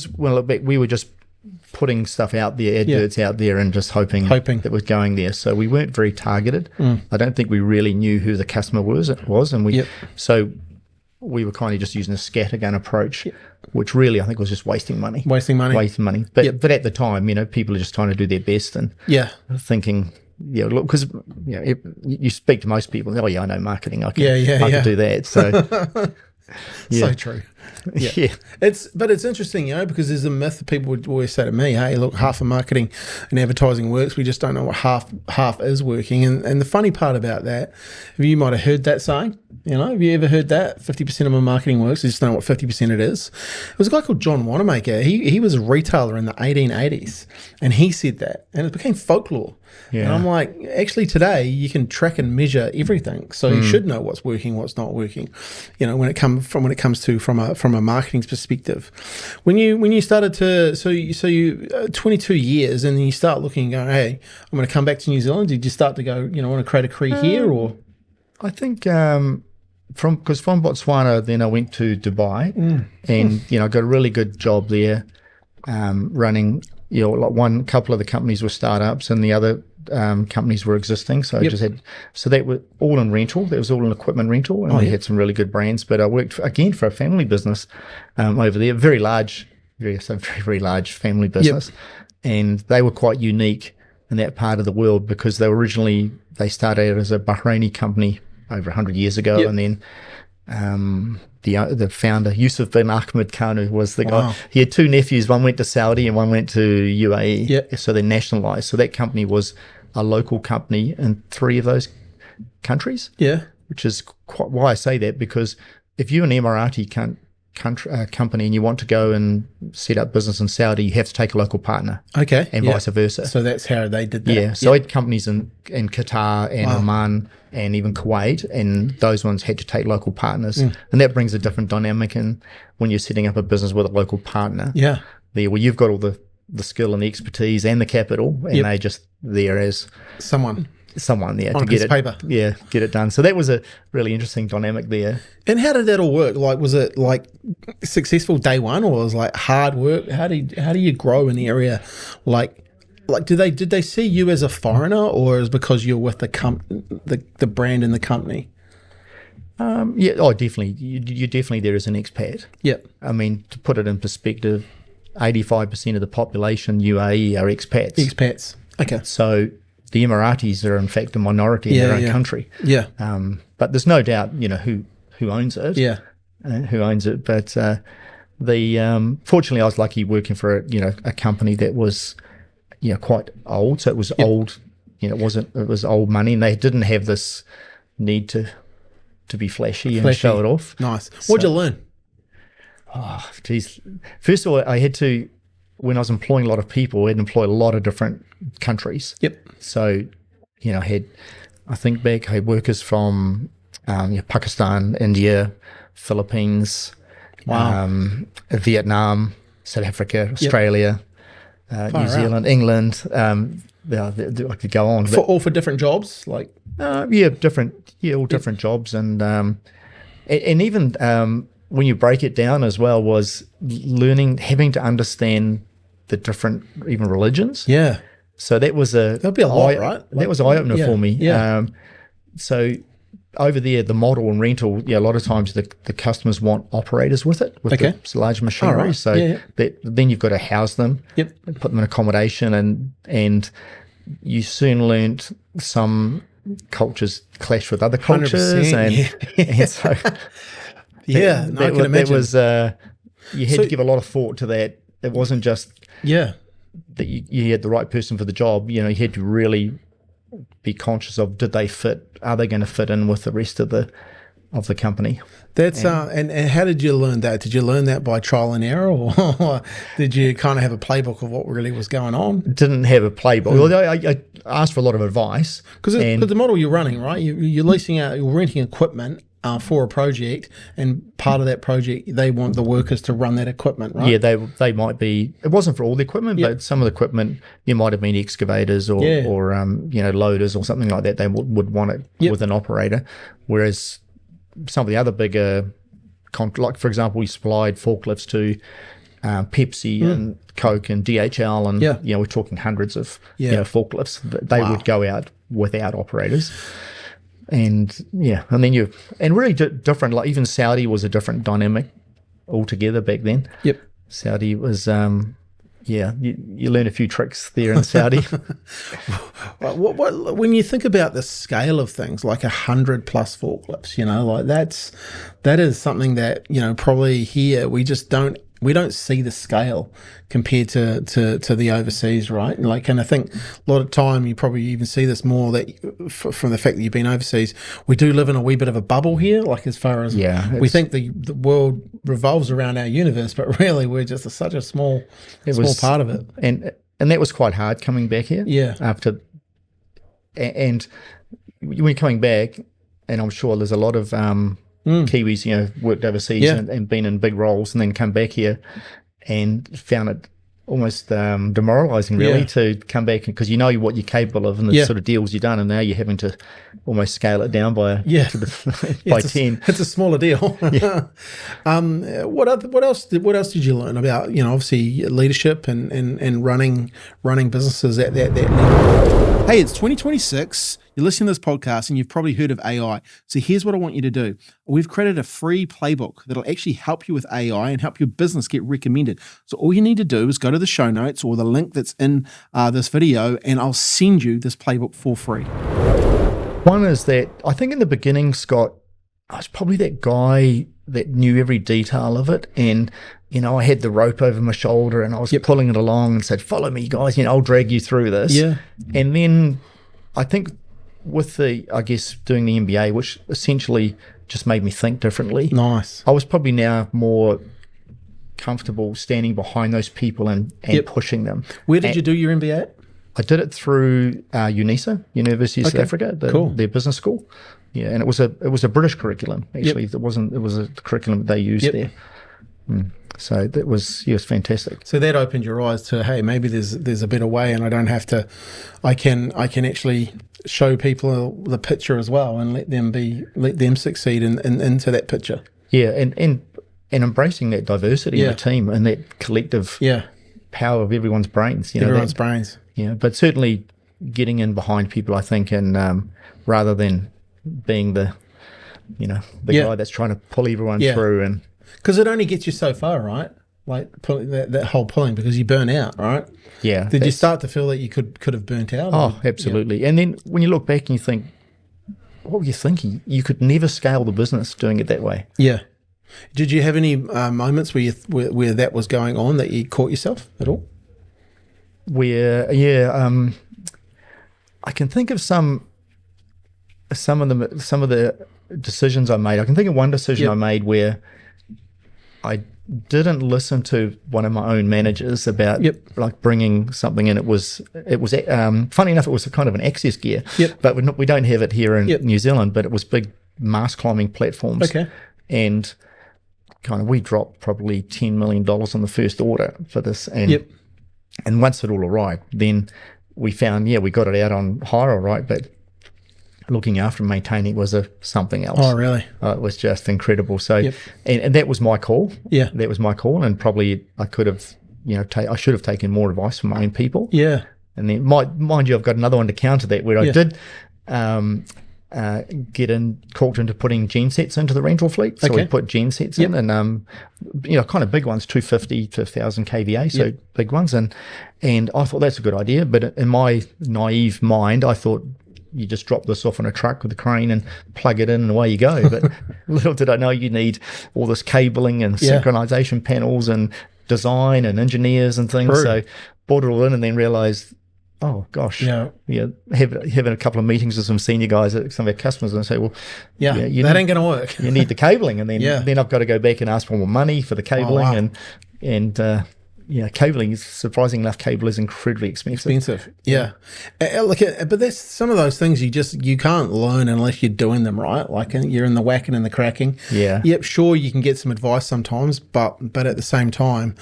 when I look back, we were just putting stuff out there, adverts out there, and just hoping that was going there. So we weren't very targeted. I don't think we really knew who the customer was, and so we were kind of just using a scattergun approach, which really I think was just wasting money. But at the time, you know, people are just trying to do their best and thinking. Yeah, look, because you speak to most people. Oh, yeah, I know marketing. I can do that. So, so true. Yeah. It's interesting, you know, because there's a myth that people would always say to me, hey, look, half of marketing and advertising works. We just don't know what half is working. And the funny part about that, you might have heard that saying, you know, have you ever heard that? 50% of my marketing works. You just don't know what 50% it is. It was a guy called John Wanamaker. He was a retailer in the 1880s, and he said that, and it became folklore. Yeah. And I'm like, actually today you can track and measure everything, so you should know what's working, what's not working. You know, when it comes to from a marketing perspective. When you started to so you 22 years, and then you start looking and going, hey, I'm going to come back to New Zealand. Did you start to go, you know, I want to create a career here, or? I think because from Botswana, then I went to Dubai, and got a really good job there, running. Like one couple of the companies were startups, and the other companies were existing. So I just had that was all in rental. That was all in equipment rental, and we had some really good brands. But I worked for a family business over there, very large, very large family business, and they were quite unique in that part of the world because they started as a Bahraini company over 100 years ago, and then the founder, Yusuf bin Ahmed Kanu, was the guy. He had two nephews. One went to Saudi and one went to UAE. So they nationalized. So that company was a local company in 3 of those countries. Which is quite why I say that, because if you're an Emirati company and you want to go and set up business in Saudi, you have to take a local partner. And vice versa. So that's how they did that. So I had companies in Qatar and Oman and even Kuwait, and those ones had to take local partners. And that brings a different dynamic in when you're setting up a business with a local partner. Where you've got all the skill and the expertise and the capital, and they just there as someone there on to get it paper. Get it done. So that was a really interesting dynamic there. And how did that all work? Like, was it like successful day one, or was it like hard work? How do you grow in the area? Like did they see you as a foreigner, or is because you're with the brand and the company? Definitely. You're definitely there as an expat. I mean, to put it in perspective, 85% of the population UAE are expats. Okay. So the Emiratis are in fact a minority in their own country. But there's no doubt, who owns it. Who owns it. But fortunately I was lucky working for a company that was quite old. So it was old, it was old money, and they didn't have this need to be flashy and show it off. Nice. What'd you learn? Oh, geez. First of all, I had to, when I was employing a lot of people, I had to employ a lot of different countries. So, I had workers from Pakistan, India, Philippines, Vietnam, South Africa, Australia, New Zealand, England. I could go on. All for different jobs? Like all different jobs. And even when you break it down as well, was having to understand the different even religions. So that'd be a lot, right? That was an eye-opener for me. So over there, the model and rental, a lot of times the customers want operators with the large machinery. Then you've got to house them, put them in accommodation, and you soon learnt some cultures clash with other cultures, and so I can imagine. That was you had to give a lot of thought to that. It wasn't just that you had the right person for the job. You had to really be conscious of, did they fit? Are they going to fit in with the rest of the company? That's and how did you learn that? Did you learn that by trial and error, or did you kind of have a playbook of what really was going on? Didn't have a playbook. Well, I asked for a lot of advice because the model you're running, right? You're leasing out, you're renting equipment for a project, and part of that project they want the workers to run that equipment, right? They might be. It wasn't for all the equipment, but some of the equipment might have been excavators or loaders or something like that. They would want it with an operator, whereas some of the other bigger, like for example, we supplied forklifts to Pepsi and Coke and DHL, and we're talking hundreds of forklifts. They would go out without operators. And then really different. Like even Saudi was a different dynamic altogether back then. Saudi was you learn a few tricks there in Saudi. What when you think about the scale of things, like 100+ forklifts, that is something that probably here we just don't see the scale compared to the overseas, right? And I think a lot of time you probably even see this more that from the fact that you've been overseas. We do live in a wee bit of a bubble here, like as far as we think the world revolves around our universe, but really we're just such a small part of it. And that was quite hard coming back here. After, and when you're coming back, and I'm sure there's a lot of Kiwis, worked overseas and been in big roles, and then come back here and found it demoralizing, really, to come back, because you know what you're capable of and the sort of deals you've done, and now you're having to almost scale it down by by 10. It's a smaller deal. What else did you learn about, obviously leadership and running businesses at that level? Hey, it's 2026. You're listening to this podcast and you've probably heard of AI. So here's what I want you to do. We've created a free playbook that'll actually help you with AI and help your business get recommended. So all you need to do is go to the show notes or the link that's in this video, and I'll send you this playbook for free. One is that I think in the beginning, Scott, I was probably that guy that knew every detail of it, and I had the rope over my shoulder and I was pulling it along and said, "Follow me, guys. I'll drag you through this." Yeah. And then I think with doing the MBA, which essentially just made me think differently. Nice. I was probably now more comfortable standing behind those people and pushing them. Where did you do your MBA at? I did it through UNISA, University of South Africa, their business school. Yeah, and it was a British curriculum actually. It was a curriculum that they used there. So that was fantastic. So that opened your eyes to, hey, maybe there's a better way, and I don't have to. I can actually show people the picture as well, and let them succeed into that picture. Yeah, and embracing that diversity in the team and that collective power of everyone's brains. Everyone's brains. Yeah, but certainly getting in behind people, I think, and rather than being the guy that's trying to pull everyone through, and because it only gets you so far, right? Like pulling that whole pulling, because you burn out, right? Yeah. Did you start to feel that you could have burnt out? Oh, absolutely. And then when you look back and you think, what were you thinking? You could never scale the business doing it that way. Yeah. Did you have any moments where that was going on that you caught yourself at all? I can think of some of the decisions I made. I can think of one decision I made where I didn't listen to one of my own managers about like bringing something in. It was funny enough, it was a kind of an access gear, but we don't have it here in New Zealand, but it was big mast climbing platforms. Okay. And kind of we dropped probably $10 million on the first order for this, and once it all arrived, then we found we got it out on hire, all right, but looking after and maintaining was something else. Oh, really? It was just incredible. So, and that was my call. Yeah, that was my call, and probably I could have, I should have taken more advice from my own people. Yeah, and then mind you, I've got another one to counter that where I did talked into putting gensets into the rental fleet. So we put gensets in, and kind of big ones, 250 to 1,000 kVA, so big ones, and I thought that's a good idea. But in my naive mind, I thought, you just drop this off on a truck with a crane and plug it in and away you go. But little did I know you need all this cabling and synchronization panels and design and engineers and things. True. So brought it all in and then realized, oh gosh, having a couple of meetings with some senior guys at some of our customers and say, well, that ain't going to work. You need the cabling, and then I've got to go back and ask for more money for the cabling, and cabling is, surprising enough, cable is incredibly expensive. Yeah. But there's some of those things you can't learn unless you're doing them, right? Like you're in the whacking and the cracking. Yeah. Yep. Sure, you can get some advice sometimes, but at the same time,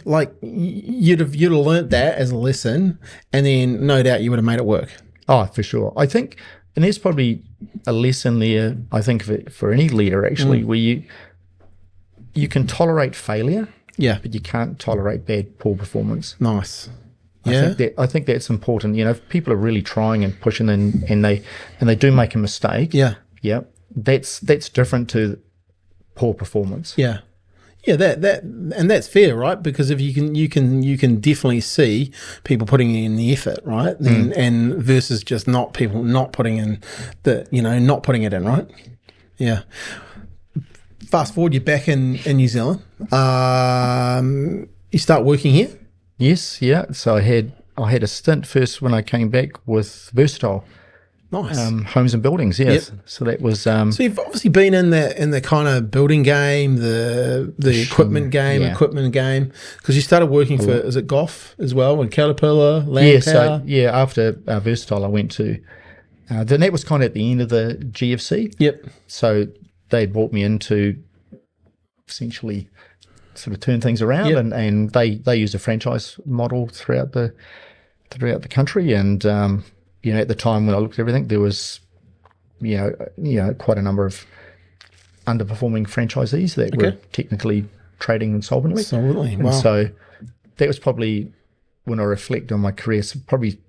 like you'd have learnt that as a lesson, and then no doubt you would have made it work. Oh, for sure. I think, and there's probably a lesson there, I think, for any leader actually, where you can tolerate failure. Yeah, but you can't tolerate poor performance. Nice. I think that's important. If people are really trying and pushing, and they do make a mistake. Yeah, that's different to poor performance. Yeah, and that's fair, right? Because if you can definitely see people putting in the effort, right? And versus just not putting in not putting it in, right? Yeah. Fast forward, you're back in New Zealand. You start working here? Yes, yeah. So I had a stint first when I came back with Versatile. Nice. Homes and buildings, yes. Yep. So that was. So you've obviously been in the kind of building game, the equipment game, because you started working for, is it Gough as well, and Caterpillar, Land Power? So after Versatile, I went to. Then that was kind of at the end of the GFC. Yep. So they brought me in to essentially sort of turn things around, and they use a franchise model throughout the country. And at the time when I looked at everything, there was quite a number of underperforming franchisees that were technically trading insolvently. And so that was probably, when I reflect on my career, probably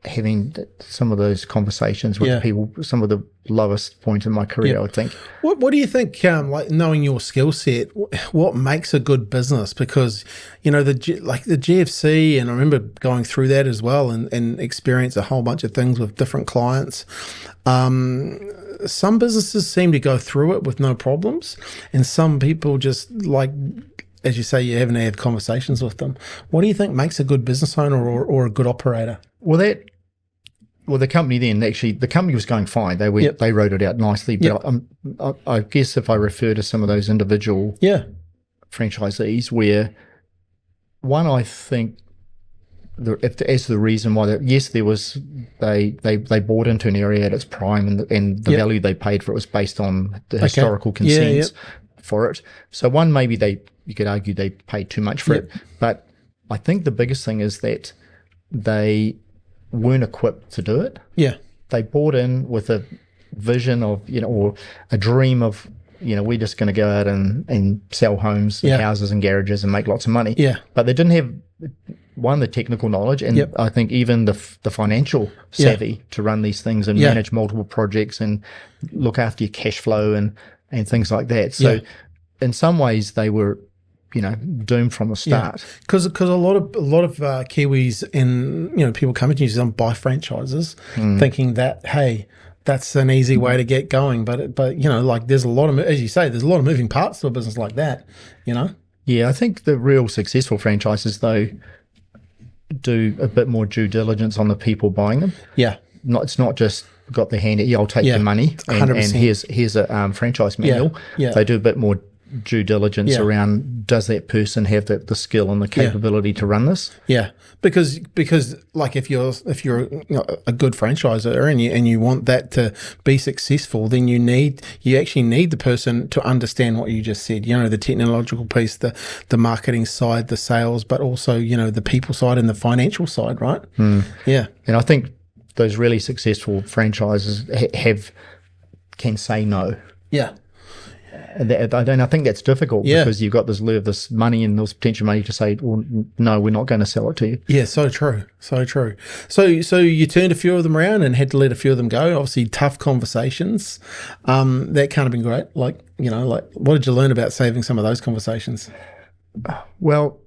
having some of those conversations with people, some of the lowest point in my career, I would think. What do you think, like knowing your skill set, what makes a good business? Because, the GFC, and I remember going through that as well and experience a whole bunch of things with different clients. Some businesses seem to go through it with no problems, and some people just, like, as you say, you haven't had conversations with them. What do you think makes a good business owner or a good operator? Well, the company then, actually, the company was going fine. They wrote it out nicely. But I guess if I refer to some of those individual franchisees, where one, I think, as the reason why, there was, they bought into an area at its prime, and the value they paid for it was based on the historical consents for it. So one, maybe you could argue they paid too much for it. But I think the biggest thing is that they weren't equipped to do it. They bought in with a vision of, or a dream of, we're just going to go out and sell homes and houses and garages and make lots of money. But they didn't have, one, the technical knowledge, and I think even the financial savvy to run these things and manage multiple projects and look after your cash flow and things like that. So in some ways they were, doomed from the start. Because a lot of Kiwis and people coming to New Zealand buy franchises, thinking that, hey, that's an easy way to get going. But there's a lot of, as you say, there's a lot of moving parts to a business like that. Yeah, I think the real successful franchises, though, do a bit more due diligence on the people buying them. It's not just got the hand. I'll take the money and here's a franchise manual. They do a bit more due diligence around, does that person have the skill and the capability to run this? Because like if you're a good franchisor and you want that to be successful, then you actually need the person to understand what you just said, the technological piece, the marketing side, the sales, but also the people side and the financial side, right? And I think those really successful franchises can say no. I think that's difficult because you've got this money and this potential money to say, well, no, we're not going to sell it to you. Yeah, so true. So you turned a few of them around and had to let a few of them go. Obviously, tough conversations. That can't have been great. Like what did you learn about saving some of those conversations? Well,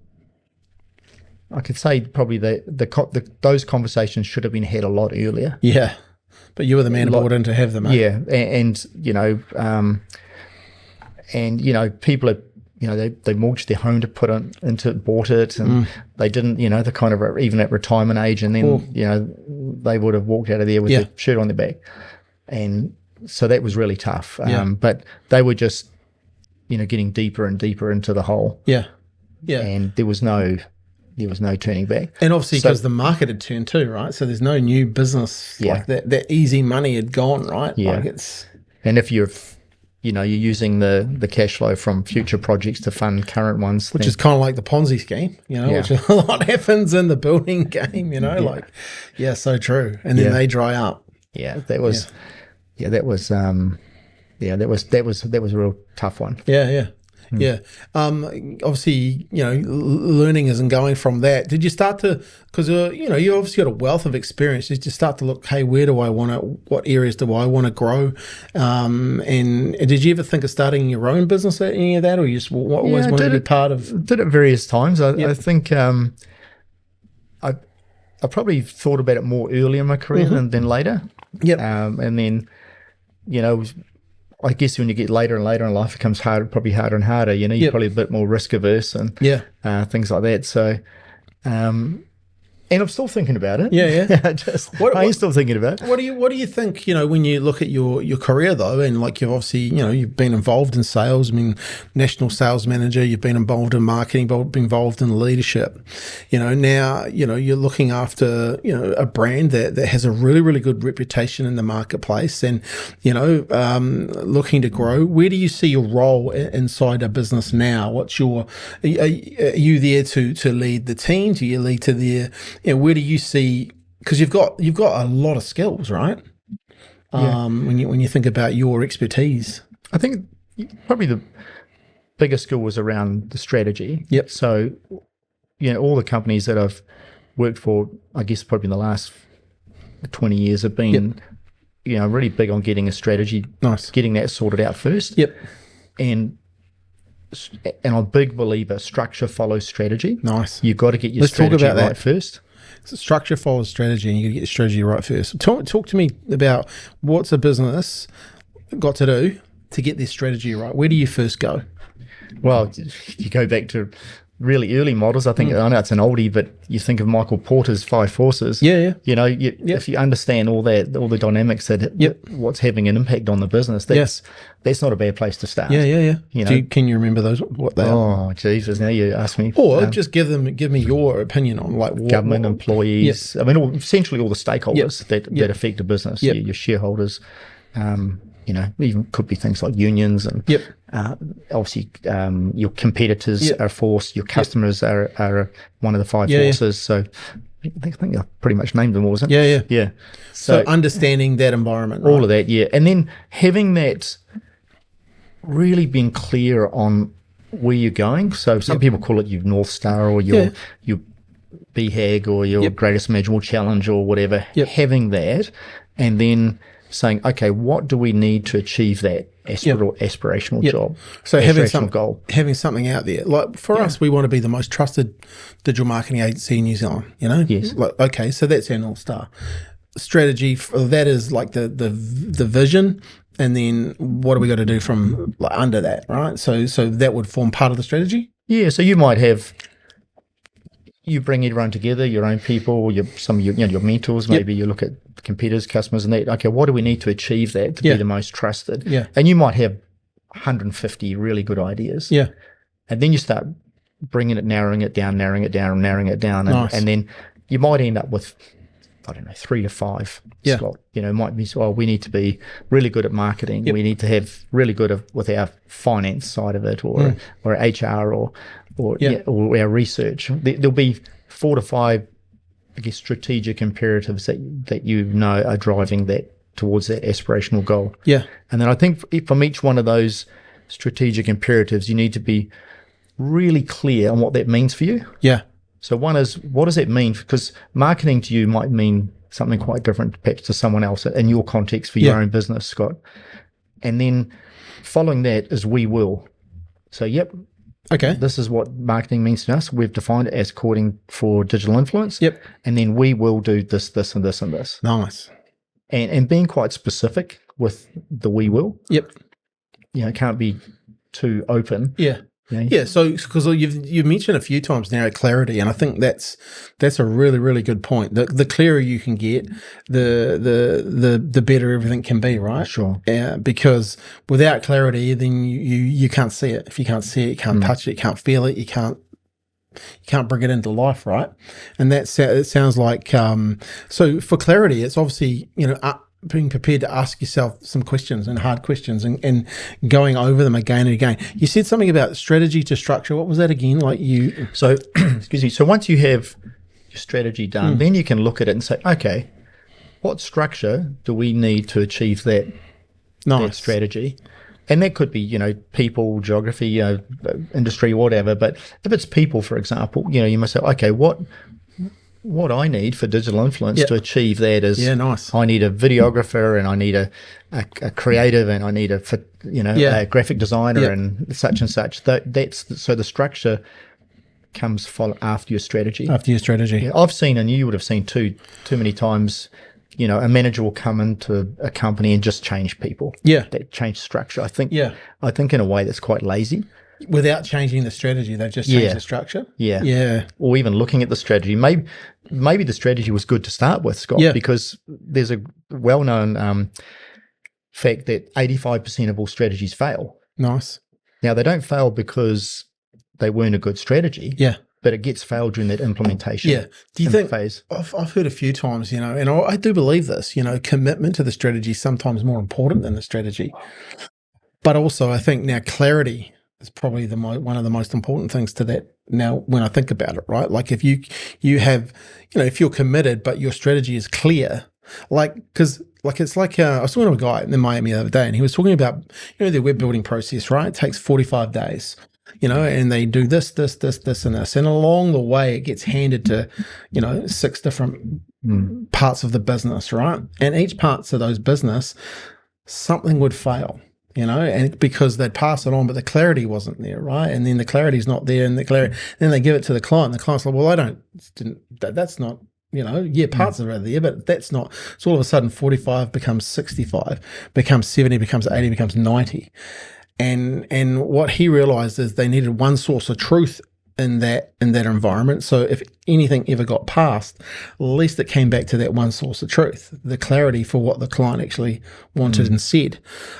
I could say probably those conversations should have been had a lot earlier. Yeah, but you were the man who brought in to have them. Yeah, and people are, they mortgaged their home to bought it, and they didn't, the kind of, even at retirement age, and then they would have walked out of there with their shirt on their back, and so that was really tough. But they were just, getting deeper and deeper into the hole. And there was no turning back. And obviously because the market had turned too, right? So there's no new business like that. That easy money had gone, right? And if you're using the cash flow from future projects to fund current ones. Which is kind of like the Ponzi scheme, which a lot happens in the building game, so true. And then they dry up. That was a real tough one. Obviously, learning isn't going from that. Did you start to, because you obviously got a wealth of experience, did you start to look, hey, what areas do I want to grow? And did you ever think of starting your own business at any of that, or you just always wanted to be part of? Did it various times. I think I probably thought about it more early in my career than later. And then, I guess when you get later and later in life, it becomes probably harder and harder. You're probably a bit more risk averse and things like that. So And I'm still thinking about it. Yeah. I'm still thinking about it. What do you think, when you look at your career though, and like you've obviously, you've been involved in sales, I mean, national sales manager, you've been involved in marketing, been involved in leadership, now, you're looking after, a brand that has a really, really good reputation in the marketplace and, looking to grow. Where do you see your role inside a business now? Are you there to lead the team? Do you lead to their, where do you see, because you've got a lot of skills, right? When you think about your expertise. I think probably the biggest skill was around the strategy. Yep. So, all the companies that I've worked for, I guess probably in the last 20 years have been, really big on getting a strategy, getting that sorted out first. Yep. And I'm a big believer, structure follows strategy. Nice. You've got to get your strategy right first. So structure follows strategy, and you got to get your strategy right first. Talk to me about what's a business got to do to get their strategy right. Where do you first go? Well, you go back to really early models. I think I know it's an oldie, but you think of Michael Porter's 5 forces. Yeah. If you understand all the dynamics that what's having an impact on the business, that's not a bad place to start. Yeah. Can you remember those? What they are? Oh, Jesus! Now you ask me. Or just give me your opinion on like government employees. I mean, essentially all the stakeholders that affect a business. Your shareholders. Even could be things like unions and obviously your competitors are a force, your customers are one of the 5 forces. So I think I pretty much named them all, wasn't it? Yeah. So understanding that environment, all of that, and then having that really being clear on where you're going. So some people call it your North Star or your BHAG or your greatest imaginable challenge or whatever. Having that, and then saying, okay, what do we need to achieve that aspirational job? So having something out there. Like for us, we want to be the most trusted digital marketing agency in New Zealand, Yes. Like, okay, so that's our North Star. Strategy, that is like the vision, and then what do we got to do from under that, right? So that would form part of the strategy? Yeah, so you might have, you bring everyone together, your own people, some of your mentors, maybe you look at competitors, customers, and that. Okay, what do we need to achieve that to be the most trusted? And you might have 150 really good ideas. And then you start bringing it, narrowing it down, and then you might end up with, I don't know, 3 to 5 slot. It might be, we need to be really good at marketing. We need to have really good with our finance side of it, or HR, or our research. There'll be 4 to 5, I guess, strategic imperatives that are driving that towards that aspirational goal. And then I think from each one of those strategic imperatives, you need to be really clear on what that means for you. So one is, what does that mean? Because marketing to you might mean something quite different perhaps to someone else in your context for your own business, Scott. And then following that is we will. So okay, this is what marketing means to us. We've defined it as according for digital influence. And then we will do this, this, and this, and this. Nice. And being quite specific with the we will. It can't be too open. So because you've mentioned a few times now clarity, and I think that's a really, really good point. The clearer you can get, the better everything can be, right? Sure. Because without clarity, then you can't see it. If you can't see it, you can't touch it, you can't feel it, you can't bring it into life, right? And it sounds like so for clarity, it's obviously being prepared to ask yourself some questions and hard questions and going over them again and again. You said something about strategy to structure. What was that again? So excuse me. So once you have your strategy done, then you can look at it and say, okay, what structure do we need to achieve that strategy? And that could be, people, geography, industry, whatever. But if it's people, for example, you must say, okay, what I need for digital influence to achieve that is, I need a videographer, and I need a creative, and I need a graphic designer, and such and such. So the structure comes after your strategy. I've seen, and you would have seen too many times, a manager will come into a company and just change people. That change structure. I think in a way that's quite lazy. Without changing the strategy, they've just changed the structure. Yeah. Yeah. Or even looking at the strategy. Maybe the strategy was good to start with, Scott, because there's a well-known fact that 85% of all strategies fail. Nice. Now, they don't fail because they weren't a good strategy. Yeah. But it gets failed during that implementation. Yeah. Do you think phase? I've heard a few times, and I do believe this, commitment to the strategy is sometimes more important than the strategy. But also I think now clarity is probably one of the most important things to that now when I think about it, right? Like if you have, if you're committed, but your strategy is clear, because it's like I was talking to a guy in Miami the other day, and he was talking about, their web building process, right? It takes 45 days. And they do this, and this. And along the way, it gets handed to, 6 different parts of the business, right? And each parts of those business, something would fail, and because they'd pass it on, but the clarity wasn't there, right? And then the clarity's not there, and then they give it to the client. The client's like, well, that's not, parts of it are there, but that's not. So all of a sudden, 45 becomes 65, becomes 70, becomes 80, becomes 90. And what he realized is they needed one source of truth in that environment. So if anything ever got passed, at least it came back to that one source of truth, the clarity for what the client actually wanted and said.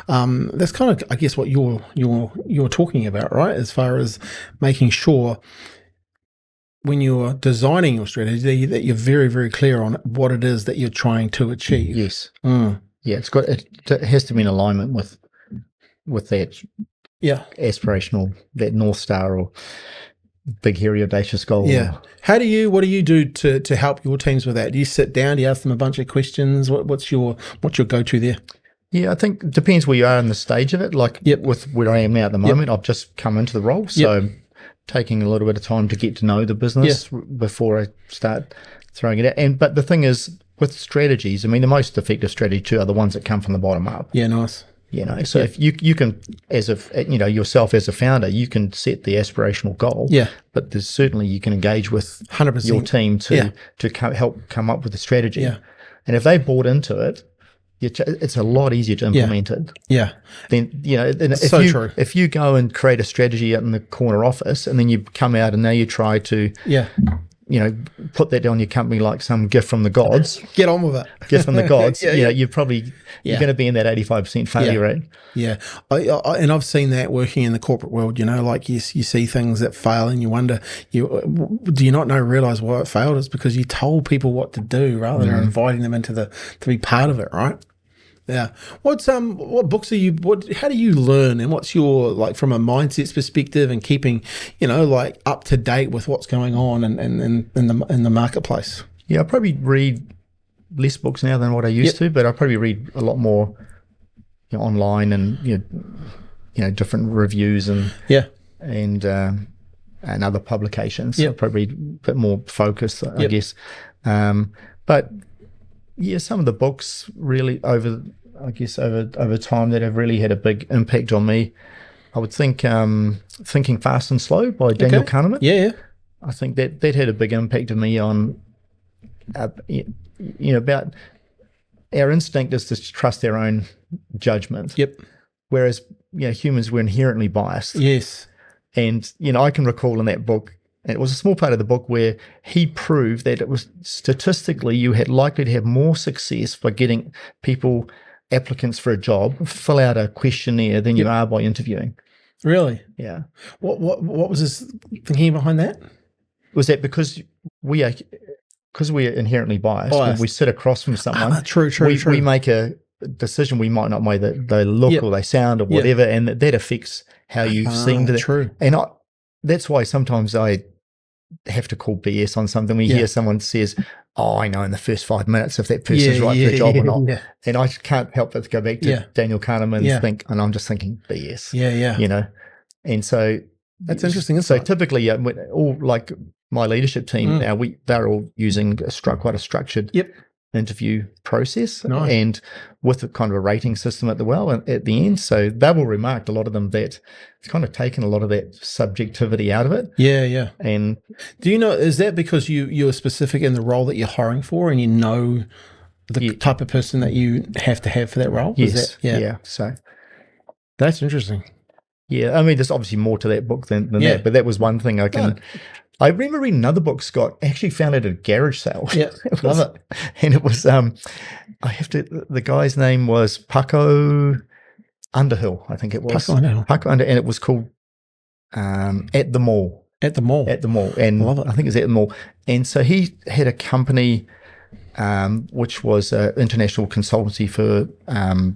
That's kind of, I guess, what you're talking about, right? As far as making sure when you're designing your strategy that you're very, very clear on what it is that you're trying to achieve. Yes. Yeah, it has to be in alignment with that aspirational, that North Star or big, hairy, audacious goal. Yeah. What do you do to help your teams with that? Do you sit down? Do you ask them a bunch of questions? What's your go-to there? Yeah, I think it depends where you are in the stage of it. Like with where I am now at the moment, I've just come into the role. So taking a little bit of time to get to know the business before I start throwing it out. But the thing is, with strategies, I mean, the most effective strategy too are the ones that come from the bottom up. Yeah, nice. So if you can, yourself as a founder, you can set the aspirational goal. Yeah. But there's certainly you can engage with 100% your team to help come up with a strategy. Yeah. And if they bought into it, it's a lot easier to implement it. Yeah. Then if you go and create a strategy out in the corner office, and then you come out and now you try to put that on your company like some gift from the gods. Get on with it. Gift from the gods. You're probably you're going to be in that 85% failure rate. Yeah, and I've seen that working in the corporate world. Like you see things that fail, and you wonder, do you not realize why it failed? It's because you told people what to do rather than inviting them to be part of it, right? Yeah. What books are you? How do you learn, and what's your from a mindset perspective and keeping, up to date with what's going on and in the marketplace? Yeah, I probably read less books now than what I used to, but I probably read a lot more online and different reviews and other publications. So probably a bit more focused, I guess. But yeah, some of the books really over time that have really had a big impact on me. I would think Thinking Fast and Slow by Daniel Kahneman. Yeah. I think that had a big impact on me on about our instinct is to trust our own judgment. Yep. Whereas humans were inherently biased. Yes. And I can recall in that book, and it was a small part of the book where he proved that it was statistically you had likely to have more success by getting applicants for a job fill out a questionnaire than you are by interviewing. Really? Yeah. What was his thinking behind that? Was that because we are inherently biased. When we sit across from someone, true. We make a decision we might not make that they look or they sound or whatever, and that affects how you seem to that. True. And that's why sometimes I have to call BS on something. We hear someone says, I know in the first 5 minutes if that person's right for the job or not. Yeah. And I can't help but to go back to Daniel Kahneman and I'm just thinking BS. Yeah. And so that's interesting. So typically, all like my leadership team now, they're all using quite a structured interview process, and with a kind of a rating system at the end. So they will remark, a lot of them, that it's kind of taken a lot of that subjectivity out of it. Yeah. And do is that because you're specific in the role that you're hiring for, and the type of person that you have to have for that role? Yes. Yeah. So that's interesting. Yeah, I mean, there's obviously more to that book than Yeah. that, but that was one thing I can. I remember reading another book Scott actually found it at a garage sale. Yeah, love it. And it was the guy's name was Paco Underhill, I think it was. Paco Underhill. And it was called At the Mall. At the mall. At the Mall. And love it. I think it's At the Mall. And so he had a company which was an international consultancy for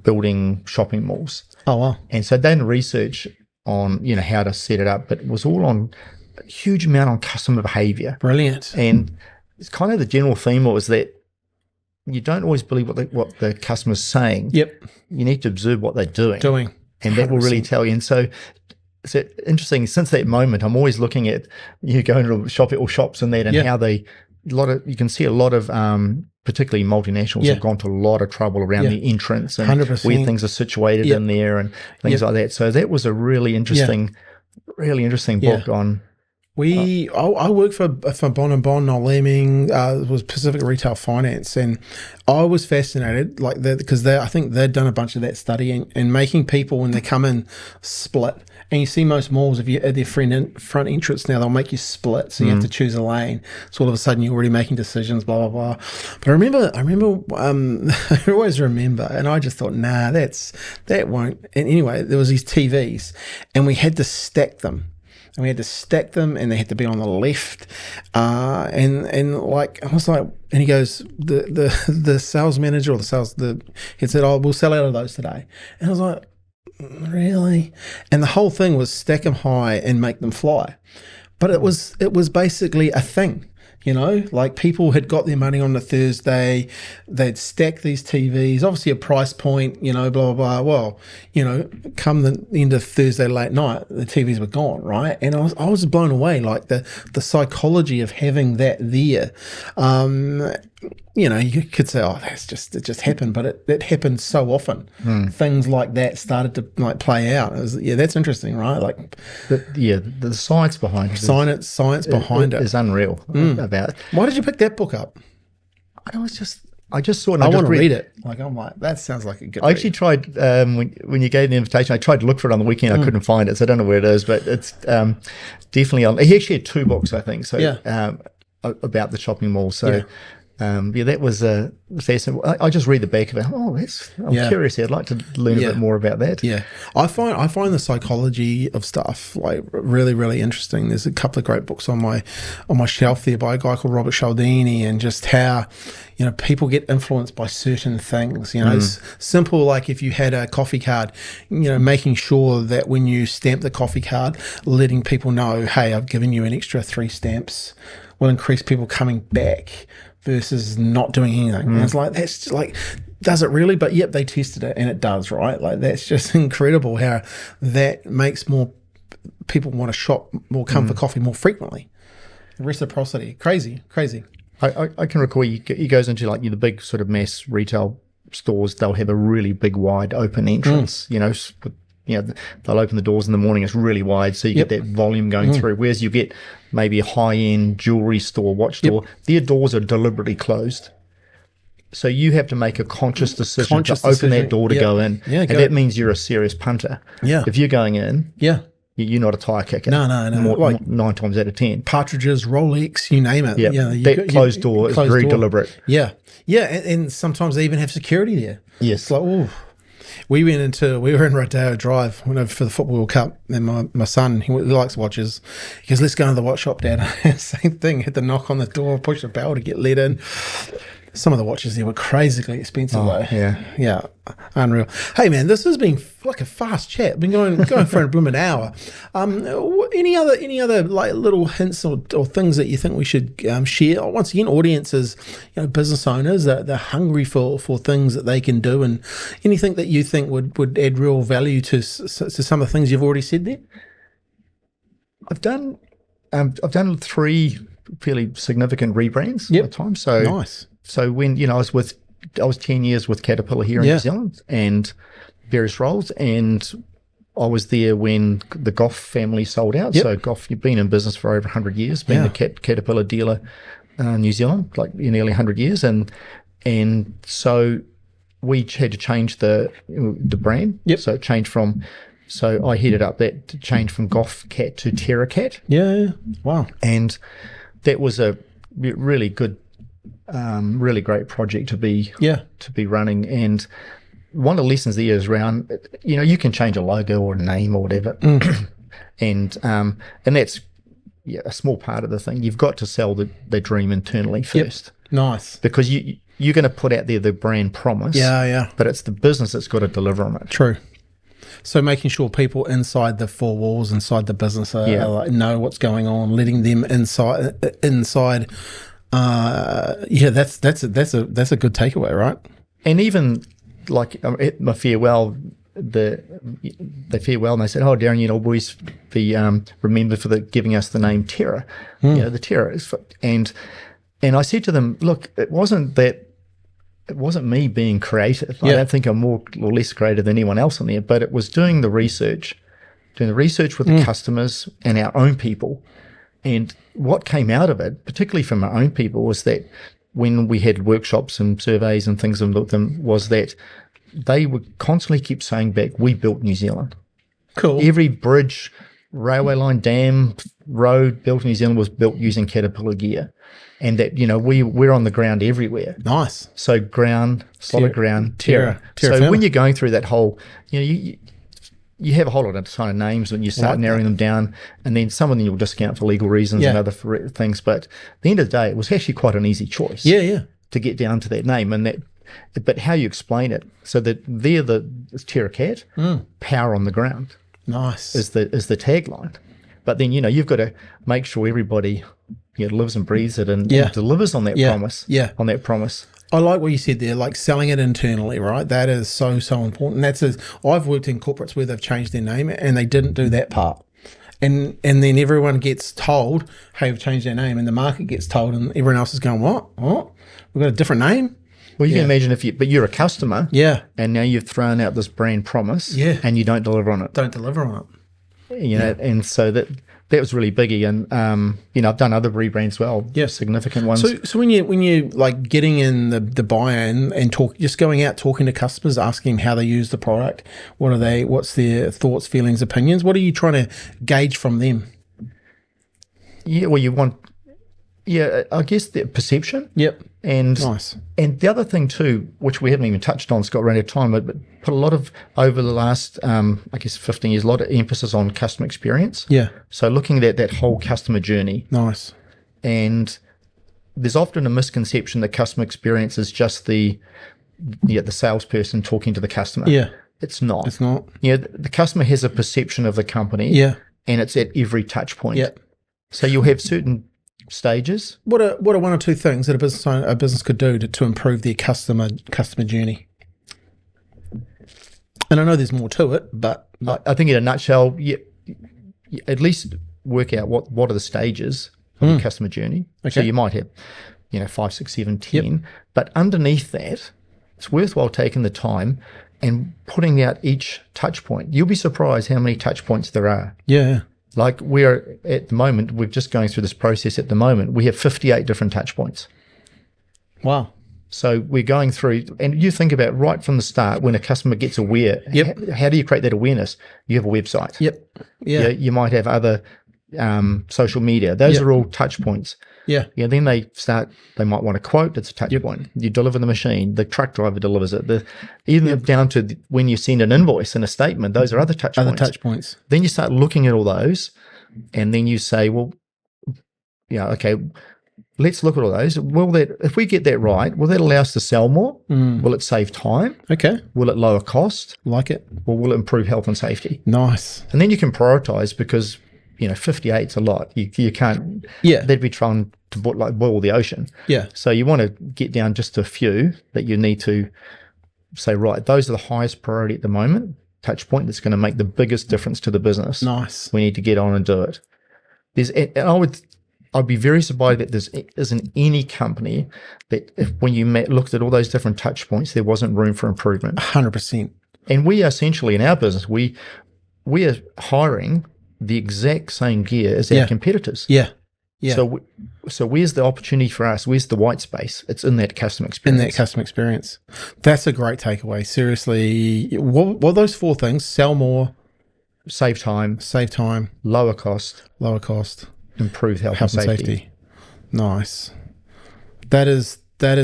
building shopping malls. Oh, wow. And so they did research on, how to set it up, but it was all on a huge amount on customer behavior. Brilliant. And it's kind of the general theme was that you don't always believe what the customer's saying. Yep. You need to observe what they're doing. And that will 100%. really tell you. And so it's interesting, since that moment, I'm always looking at going to shops and that, and how you can see a lot of particularly multinationals have gone to a lot of trouble around the entrance and 100%. where things are situated in there and things like that. So that was a really interesting book on. I worked for Bon & Bon, Noel Lemming, it was Pacific Retail Finance, and I was fascinated because I think they'd done a bunch of that study and making people when they come in split. And you see most malls, if you're at their front entrance now, they'll make you split, so you have to choose a lane. So all of a sudden you're already making decisions, blah, blah, blah. But I remember, I always remember, and I just thought, nah, that won't. And anyway, there was these TVs, and we had to stack them. And they had to be on the left. And like, I was like, and he goes, the sales manager or he said, oh, we'll sell out of those today. And I was like, really? And the whole thing was stack them high and make them fly. But it was basically a thing. Like people had got their money on the Thursday, they'd stack these TVs, obviously a price point, blah, blah, blah. Well, come the end of Thursday late night, the TVs were gone, right? And I was blown away, like the psychology of having that there. You could say, oh, it just happened, but it happened so often. Things like that started to like play out. That's interesting, right? Like, the science behind it. Science behind it is unreal. About it. Why did you pick that book up? I just saw it. I want to read it. Like, I'm like, that sounds like a good. I actually tried when you gave the invitation. I tried to look for it on the weekend. I couldn't find it, so I don't know where it is. But it's definitely on. He actually had 2 books, I think. So about the shopping mall. So. That was fascinating. I just read the back of it. Oh, I'm curious. I'd like to learn a bit more about that. Yeah, I find the psychology of stuff like really, really interesting. There's a couple of great books on my shelf there by a guy called Robert Cialdini, and just how people get influenced by certain things. It's simple, like if you had a coffee card, making sure that when you stamp the coffee card, letting people know, hey, I've given you an extra 3 stamps, will increase people coming back versus not doing anything. And it's like, that's just like, does it really? But yep, they tested it and it does, right? Like, that's just incredible how that makes more people want to shop more, come for coffee more frequently. Reciprocity. Crazy. I can recall he goes into like the big sort of mass retail stores. They'll have a really big wide open entrance, they'll open the doors in the morning, it's really wide, so you get that volume going through. Whereas you get maybe a high-end jewelry store, watch store, their doors are deliberately closed. So you have to make a conscious decision to open that door to go in. And that means you're a serious punter. Yeah. If you're going in, you're not a tire kicker. No. Like 9 times out of 10. Partridges, Rolex, you name it. That closed door is very deliberate. Yeah. And sometimes they even have security there. Yes. It's like, oh. We were in Rodeo Drive, went over for the Football World Cup, and my son, he likes watches. He goes, let's go into the watch shop, Dad. Same thing, had to knock on the door, push the bell to get let in. Some of the watches there were crazily expensive, though. Yeah, unreal. Hey, man, this has been like a fast chat. Been going for a blooming hour. Any other like little hints or things that you think we should share? Once again, audiences, business owners, they're hungry for things that they can do, and anything that you think would add real value to some of the things you've already said there. I've done 3 fairly significant rebrands at times. So nice. So when I was 10 years with Caterpillar here in New Zealand and various roles, and I was there when the Gough family sold out. So Gough, you've been in business for over 100 years, being the Caterpillar dealer in New Zealand, like nearly 100 years, and so we had to change the brand. So it changed from So I headed up that change from Gough Cat to Terra Cat. Yeah. Wow. And that was a really good, really great project to be running. And one of the lessons there is around, you can change a logo or a name or whatever, and that's a small part of the thing. You've got to sell the dream internally first. Yep. Nice. Because you're going to put out there the brand promise. Yeah. But it's the business that's got to deliver on it. True. So making sure people inside the four walls, inside the business, know what's going on, letting them inside. That's a good takeaway, right? And even like at my farewell, the farewell, and they said, "Oh, Darren, we'll always be remembered for giving us the name Terra, the Terra." And I said to them, "Look, it wasn't me being creative. I don't think I'm more or less creative than anyone else in there, but it was doing the research with the customers and our own people. And what came out of it, particularly from our own people, was that when we had workshops and surveys and things with them, was that they would constantly keep saying back, we built New Zealand. Cool. Every bridge, railway line, dam, road built in New Zealand was built using Caterpillar gear. And that, we're on the ground everywhere. Nice. So ground, solid ground, Terra. Terra So when you're going through that whole, you have a whole lot of kind of names when you start narrowing them down, and then some of them you'll discount for legal reasons and other things. But at the end of the day, it was actually quite an easy choice. To get down to that name, and but how you explain it, so that it's Terra Cat, power on the ground. Nice. Is the tagline. But then you've got to make sure everybody lives and breathes it and delivers on that promise. On that promise. I like what you said there, like selling it internally, right? That is so important. I've worked in corporates where they've changed their name and they didn't do that part. And then everyone gets told, hey, we've changed our name, and the market gets told, and everyone else is going, what? We've got a different name? Well, you can imagine but you're a customer. Yeah. And now you've thrown out this brand promise. Yeah. And you don't deliver on it. And so that was really biggie. And I've done other rebrands as well. Yeah. Significant ones. So when you like getting in the buy-in and just going out talking to customers, asking them how they use the product, what's their thoughts, feelings, opinions, what are you trying to gauge from them? Yeah, well, you want I guess the perception. Yep. And nice. And the other thing too, which we haven't even touched on, Scott, around our time, but put a lot of, over the last, 15 years, a lot of emphasis on customer experience. Yeah. So looking at that whole customer journey. Nice. And there's often a misconception that customer experience is just the salesperson talking to the customer. Yeah. It's not. It's not. The customer has a perception of the company. Yeah. And it's at every touch point. Yeah. So you'll have certain stages. What are one or two things that a business could do to improve their customer journey? And I know there's more to it, but I think in a nutshell, at least work out what are the stages of your customer journey. Okay. So you might have 5, 6, 7, 10, yep. But underneath that, it's worthwhile taking the time and putting out each touch point. You'll be surprised how many touch points there are. Yeah. Like we're just going through this process at the moment. We have 58 different touch points. Wow. So we're going through, and you think about right from the start when a customer gets aware, yep. How do you create that awareness? You have a website. Yep. Yeah. You might have other social media. Those are all touch points. Yeah. Yeah. Then they might want a quote. It's a touch point. You deliver the machine. The truck driver delivers it. Even down to when you send an invoice and a statement, those are other touch points. Then you start looking at all those, and then you say, well, okay, let's look at all those. If we get that right, will that allow us to sell more? Will it save time? Okay. Will it lower cost? Like it. Or will it improve health and safety? Nice. And then you can prioritize because 58 is a lot. You can't. Yeah. That'd be trying to boil the ocean. Yeah. So you want to get down just to a few that you need to say, right, those are the highest priority at the moment. Touch point that's going to make the biggest difference to the business. Nice. We need to get on and do it. I'd be very surprised that there isn't any company that when you looked at all those different touch points, there wasn't room for improvement. 100%. And we essentially in our business, we are hiring the exact same gear as our competitors. Yeah. Yeah. So where's the opportunity for us? Where's the white space? It's in that customer experience. That's a great takeaway. Seriously, what are those 4 things? Sell more, save time, lower cost, improve health and safety. Nice. That is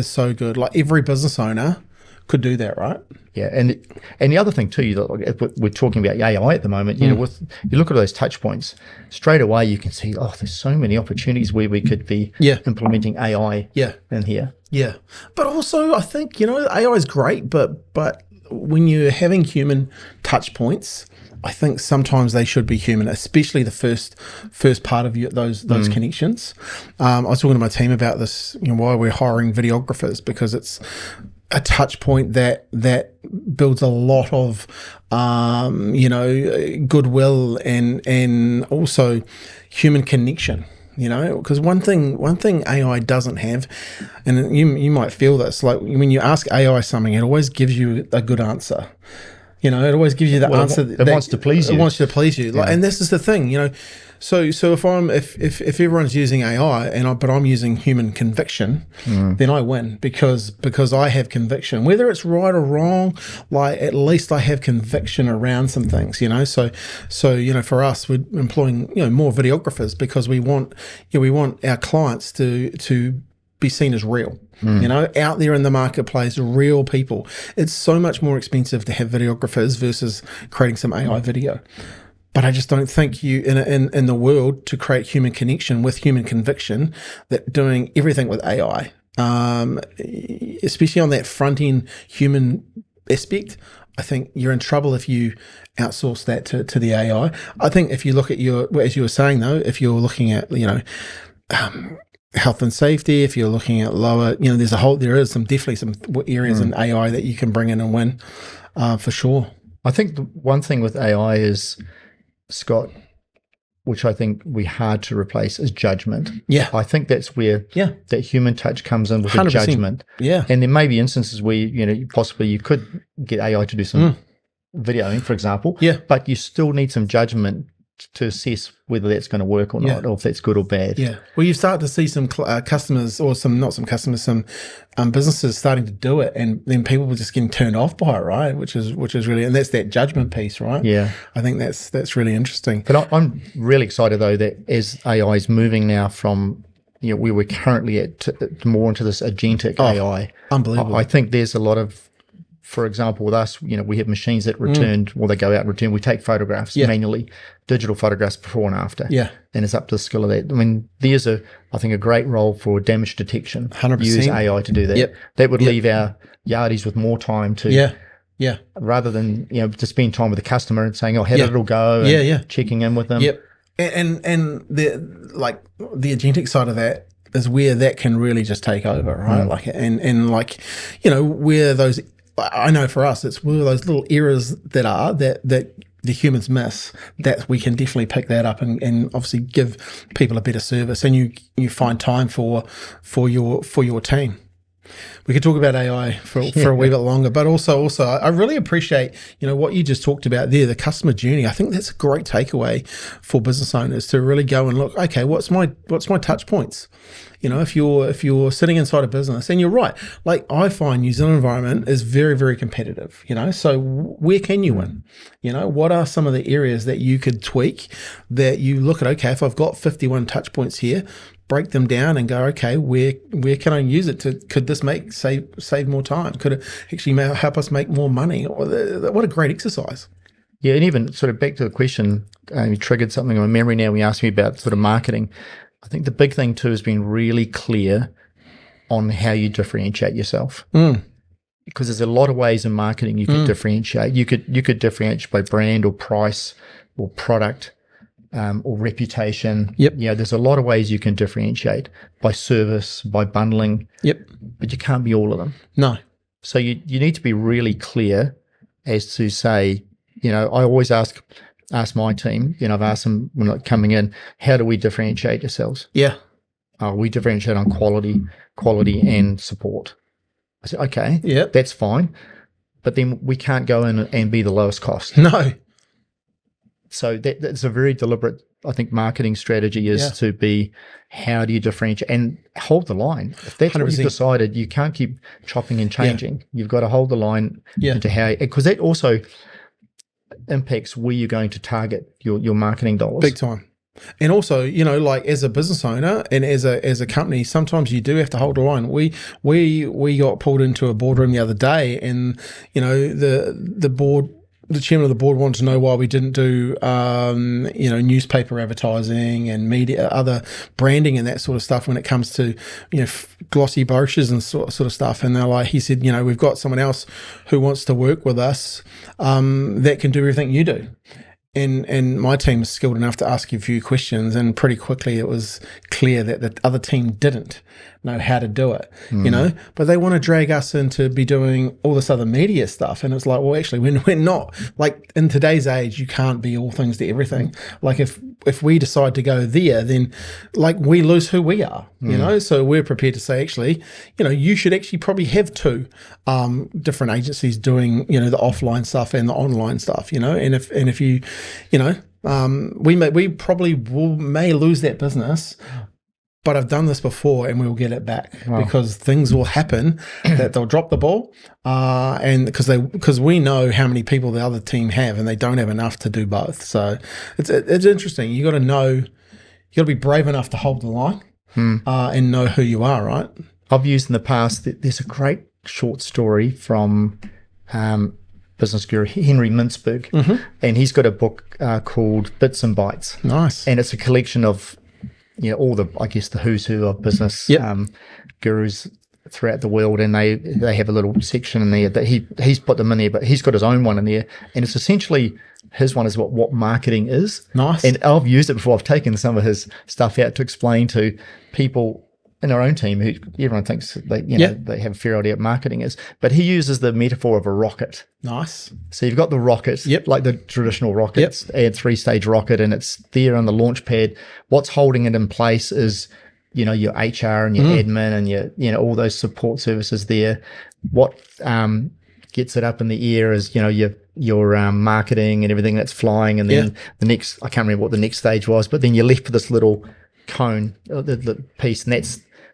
so good. Like every business owner could do that, right? Yeah, and the other thing too, we're talking about AI at the moment. You know, you look at those touch points straight away, you can see, there's so many opportunities where we could be implementing AI in here. Yeah, but also I think AI is great, but when you're having human touch points, I think sometimes they should be human, especially the first part of those connections. I was talking to my team about this, why we're hiring videographers, because it's a touch point that builds a lot of goodwill and also human connection. Because one thing AI doesn't have, and you might feel this, like when you ask AI something, it always gives you a good answer. It always gives you the answer. It wants to please you. It wants you to please you. And this is the thing, So if everyone's using AI but I'm using human conviction, then I win because I have conviction. Whether it's right or wrong, like at least I have conviction around some things, So for us, we're employing more videographers because we want our clients to be seen as real. Out there in the marketplace, real people. It's so much more expensive to have videographers versus creating some AI video. But I just don't think in the world to create human connection with human conviction, that doing everything with AI, especially on that front end human aspect, I think you're in trouble if you outsource that to the AI. I think if you look at as you were saying though, if you're looking at health and safety, if you're looking at lower, there is definitely some areas in AI that you can bring in and win, for sure. I think the one thing with AI is, Scott, which I think we hard to replace, is judgment. Yeah. I think that's where that human touch comes in with the judgment. Yeah. And there may be instances where, possibly you could get AI to do some videoing, for example. Yeah. But you still need some judgment to assess whether that's going to work or not, or if that's good or bad. Yeah. Well, you start to see some customers, or some businesses starting to do it, and then people were just getting turned off by it, right? Which is really, and that's that judgment piece, right? Yeah. I think that's really interesting. But I'm really excited though that as AI is moving now from where we're currently at more into this agentic AI. Unbelievable. I think there's a lot of, for example, with us, we have machines that return, or they go out and return. We take photographs manually, digital photographs before and after. Yeah. And it's up to the skill of that. I mean, there's I think a great role for damage detection. 100%. Use AI to do that. Yep. That would leave our yardies with more time to, rather than, to spend time with the customer and saying, how did it all go? And checking in with them. Yep. And the agentic side of that is where that can really just take over, right? Where those, I know for us, it's where those little errors that the humans miss, that we can definitely pick that up and obviously give people a better service, and you find time for your team. We could talk about AI for a wee bit longer, but also I really appreciate what you just talked about there, the customer journey. I think that's a great takeaway for business owners to really go and look, okay, what's my touch points? If you're sitting inside a business, and you're right, like I find New Zealand environment is very, very competitive, so where can you win? What are some of the areas that you could tweak, that you look at, okay, if I've got 51 touch points here, break them down and go, okay, where can I use it could this save more time? Could it actually help us make more money? What a great exercise. Yeah, and even sort of back to the question, you triggered something in my memory now. We asked me about sort of marketing. I think the big thing too has been really clear on how you differentiate yourself. Because there's a lot of ways in marketing you could differentiate. You could differentiate by brand or price or product, or reputation. Yep. There's a lot of ways you can differentiate, by service, by bundling. Yep. But you can't be all of them. No. So you need to be really clear as to say, I always ask my team, I've asked them when coming in, how do we differentiate yourselves? Yeah. We differentiate on quality and support. I said, okay, that's fine. But then we can't go in and be the lowest cost. No. So that's a very deliberate, I think, marketing strategy is to be, how do you differentiate and hold the line? If that's 100%. What you've decided, you can't keep chopping and changing. You've got to hold the line into how, because that also, impacts where you're going to target your marketing dollars. Big time. And also, like as a business owner and as a company, sometimes you do have to hold the line. We got pulled into a boardroom the other day, and the chairman of the board wanted to know why we didn't do newspaper advertising and media, other branding and that sort of stuff when it comes to glossy brochures and sort of stuff. And he said, we've got someone else who wants to work with us that can do everything you do. And my team is skilled enough to ask you a few questions, and pretty quickly it was clear that the other team didn't know how to do it, but they want to drag us into be doing all this other media stuff. And it's like, well, actually, we're not. Like, in today's age, you can't be all things to everything. Like, if we decide to go there, then like we lose who we are, so we're prepared to say, actually, you should actually probably have two different agencies doing, the offline stuff and the online stuff, and if you, we probably may lose that business, but I've done this before and we'll get it back. Wow. Because things will happen that they'll drop the ball, and because we know how many people the other team have, and they don't have enough to do both. So it's interesting. You got to be brave enough to hold the line and know who you are. Right. I've used in the past. There's a great short story from business guru Henry Mintzberg, and he's got a book called Bits and Bytes. Nice. And it's a collection of all the, I guess, the who's who of business gurus throughout the world, and they have a little section in there that he's put them in there, but he's got his own one in there, and it's essentially his one is what marketing is. Nice. And I've used it before. I've taken some of his stuff out to explain to people in our own team who everyone thinks they have a fair idea what marketing is, but he uses the metaphor of a rocket. Nice. So you've got the rocket, like the traditional rockets, a 3-stage rocket, and it's there on the launch pad. What's holding it in place is, your HR and your admin and your, all those support services there. What gets it up in the air is, your marketing and everything that's flying. And then the next, I can't remember what the next stage was, but then you're left with this little cone, the piece, and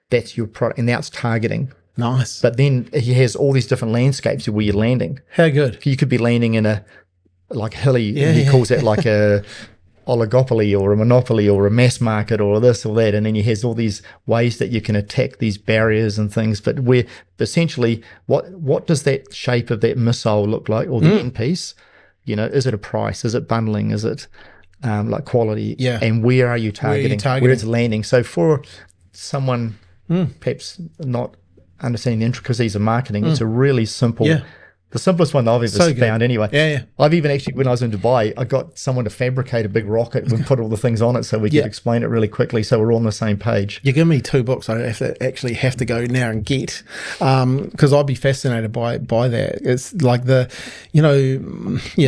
that's your product, and that's targeting. Nice. But then he has all these different landscapes where you're landing. How good. You could be landing in a hilly, he calls that like a oligopoly or a monopoly or a mass market or this or that, and then he has all these ways that you can attack these barriers and things. But where essentially, what does that shape of that missile look like, or the end piece? Is it a price? Is it bundling? Is it like quality? Yeah. And where are you targeting? Where it's landing? So for someone perhaps not understanding the intricacies of marketing, it's a really simple, the simplest one I've ever found anyway. Yeah. I've even actually, when I was in Dubai, I got someone to fabricate a big rocket and put all the things on it so we could explain it really quickly, so we're all on the same page. You give me 2 books I have to go now and get, because I'd be fascinated by that. It's like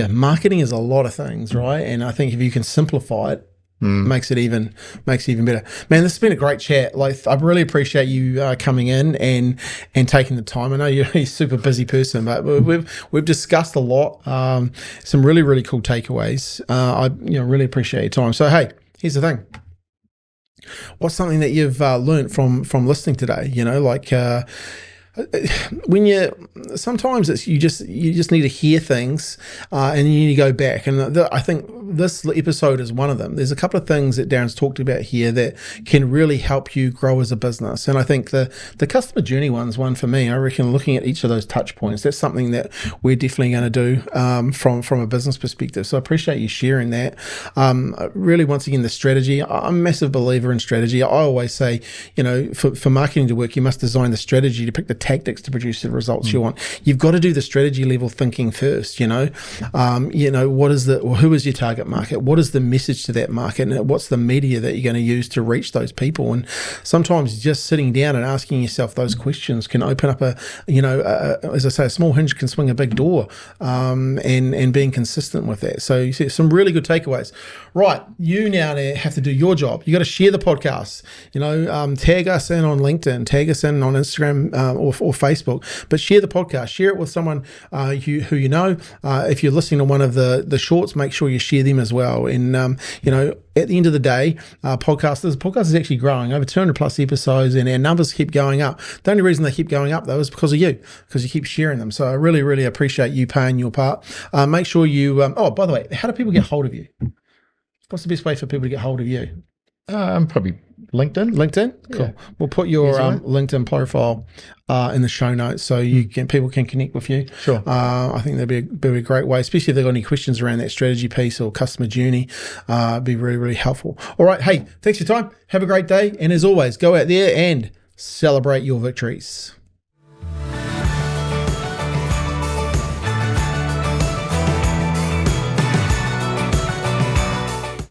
marketing is a lot of things, right? And I think if you can simplify it, makes it even better. Man, this has been a great chat. Like, I really appreciate you coming in and taking the time. I know you're a super busy person, but we've discussed a lot. Some really, really cool takeaways. I really appreciate your time. So hey, here's the thing. What's something that you've learned from listening today? When sometimes it's you just need to hear things and you need to go back, and I think this episode is one of them. There's a couple of things that Darren's talked about here that can really help you grow as a business, and I think the customer journey one's one for me. I reckon looking at each of those touch points, that's something that we're definitely going to do from a business perspective. So I appreciate you sharing that. Really, once again, the strategy. I'm a massive believer in strategy. I always say, for marketing to work, you must design the strategy to pick the tactics to produce the results you want. You've got to do the strategy level thinking first. What is who is your target market? What is the message to that market? And what's the media that you're going to use to reach those people? And sometimes just sitting down and asking yourself those questions can open up as I say, a small hinge can swing a big door. And being consistent with that. So you see some really good takeaways. Right, you now have to do your job. You got to share the podcast. Tag us in on LinkedIn, tag us in on Instagram or Facebook, but share the podcast. Share it with someone who you know. If you're listening to one of the shorts, make sure you share him as well. And, you know, at the end of the day, podcast is actually growing, over 200 plus episodes, and our numbers keep going up. The only reason they keep going up, though, is because of you, because you keep sharing them. So I really, really appreciate you paying your part. Make sure you, oh, by the way, how do people get hold of you? What's the best way for people to get hold of you? Probably LinkedIn. LinkedIn? Cool. Yeah. We'll put your LinkedIn profile in the show notes so people can connect with you. Sure. I think that'd be a great way, especially if they've got any questions around that strategy piece or customer journey. It'd be really, really helpful. All right. Hey, thanks for your time. Have a great day. And as always, go out there and celebrate your victories.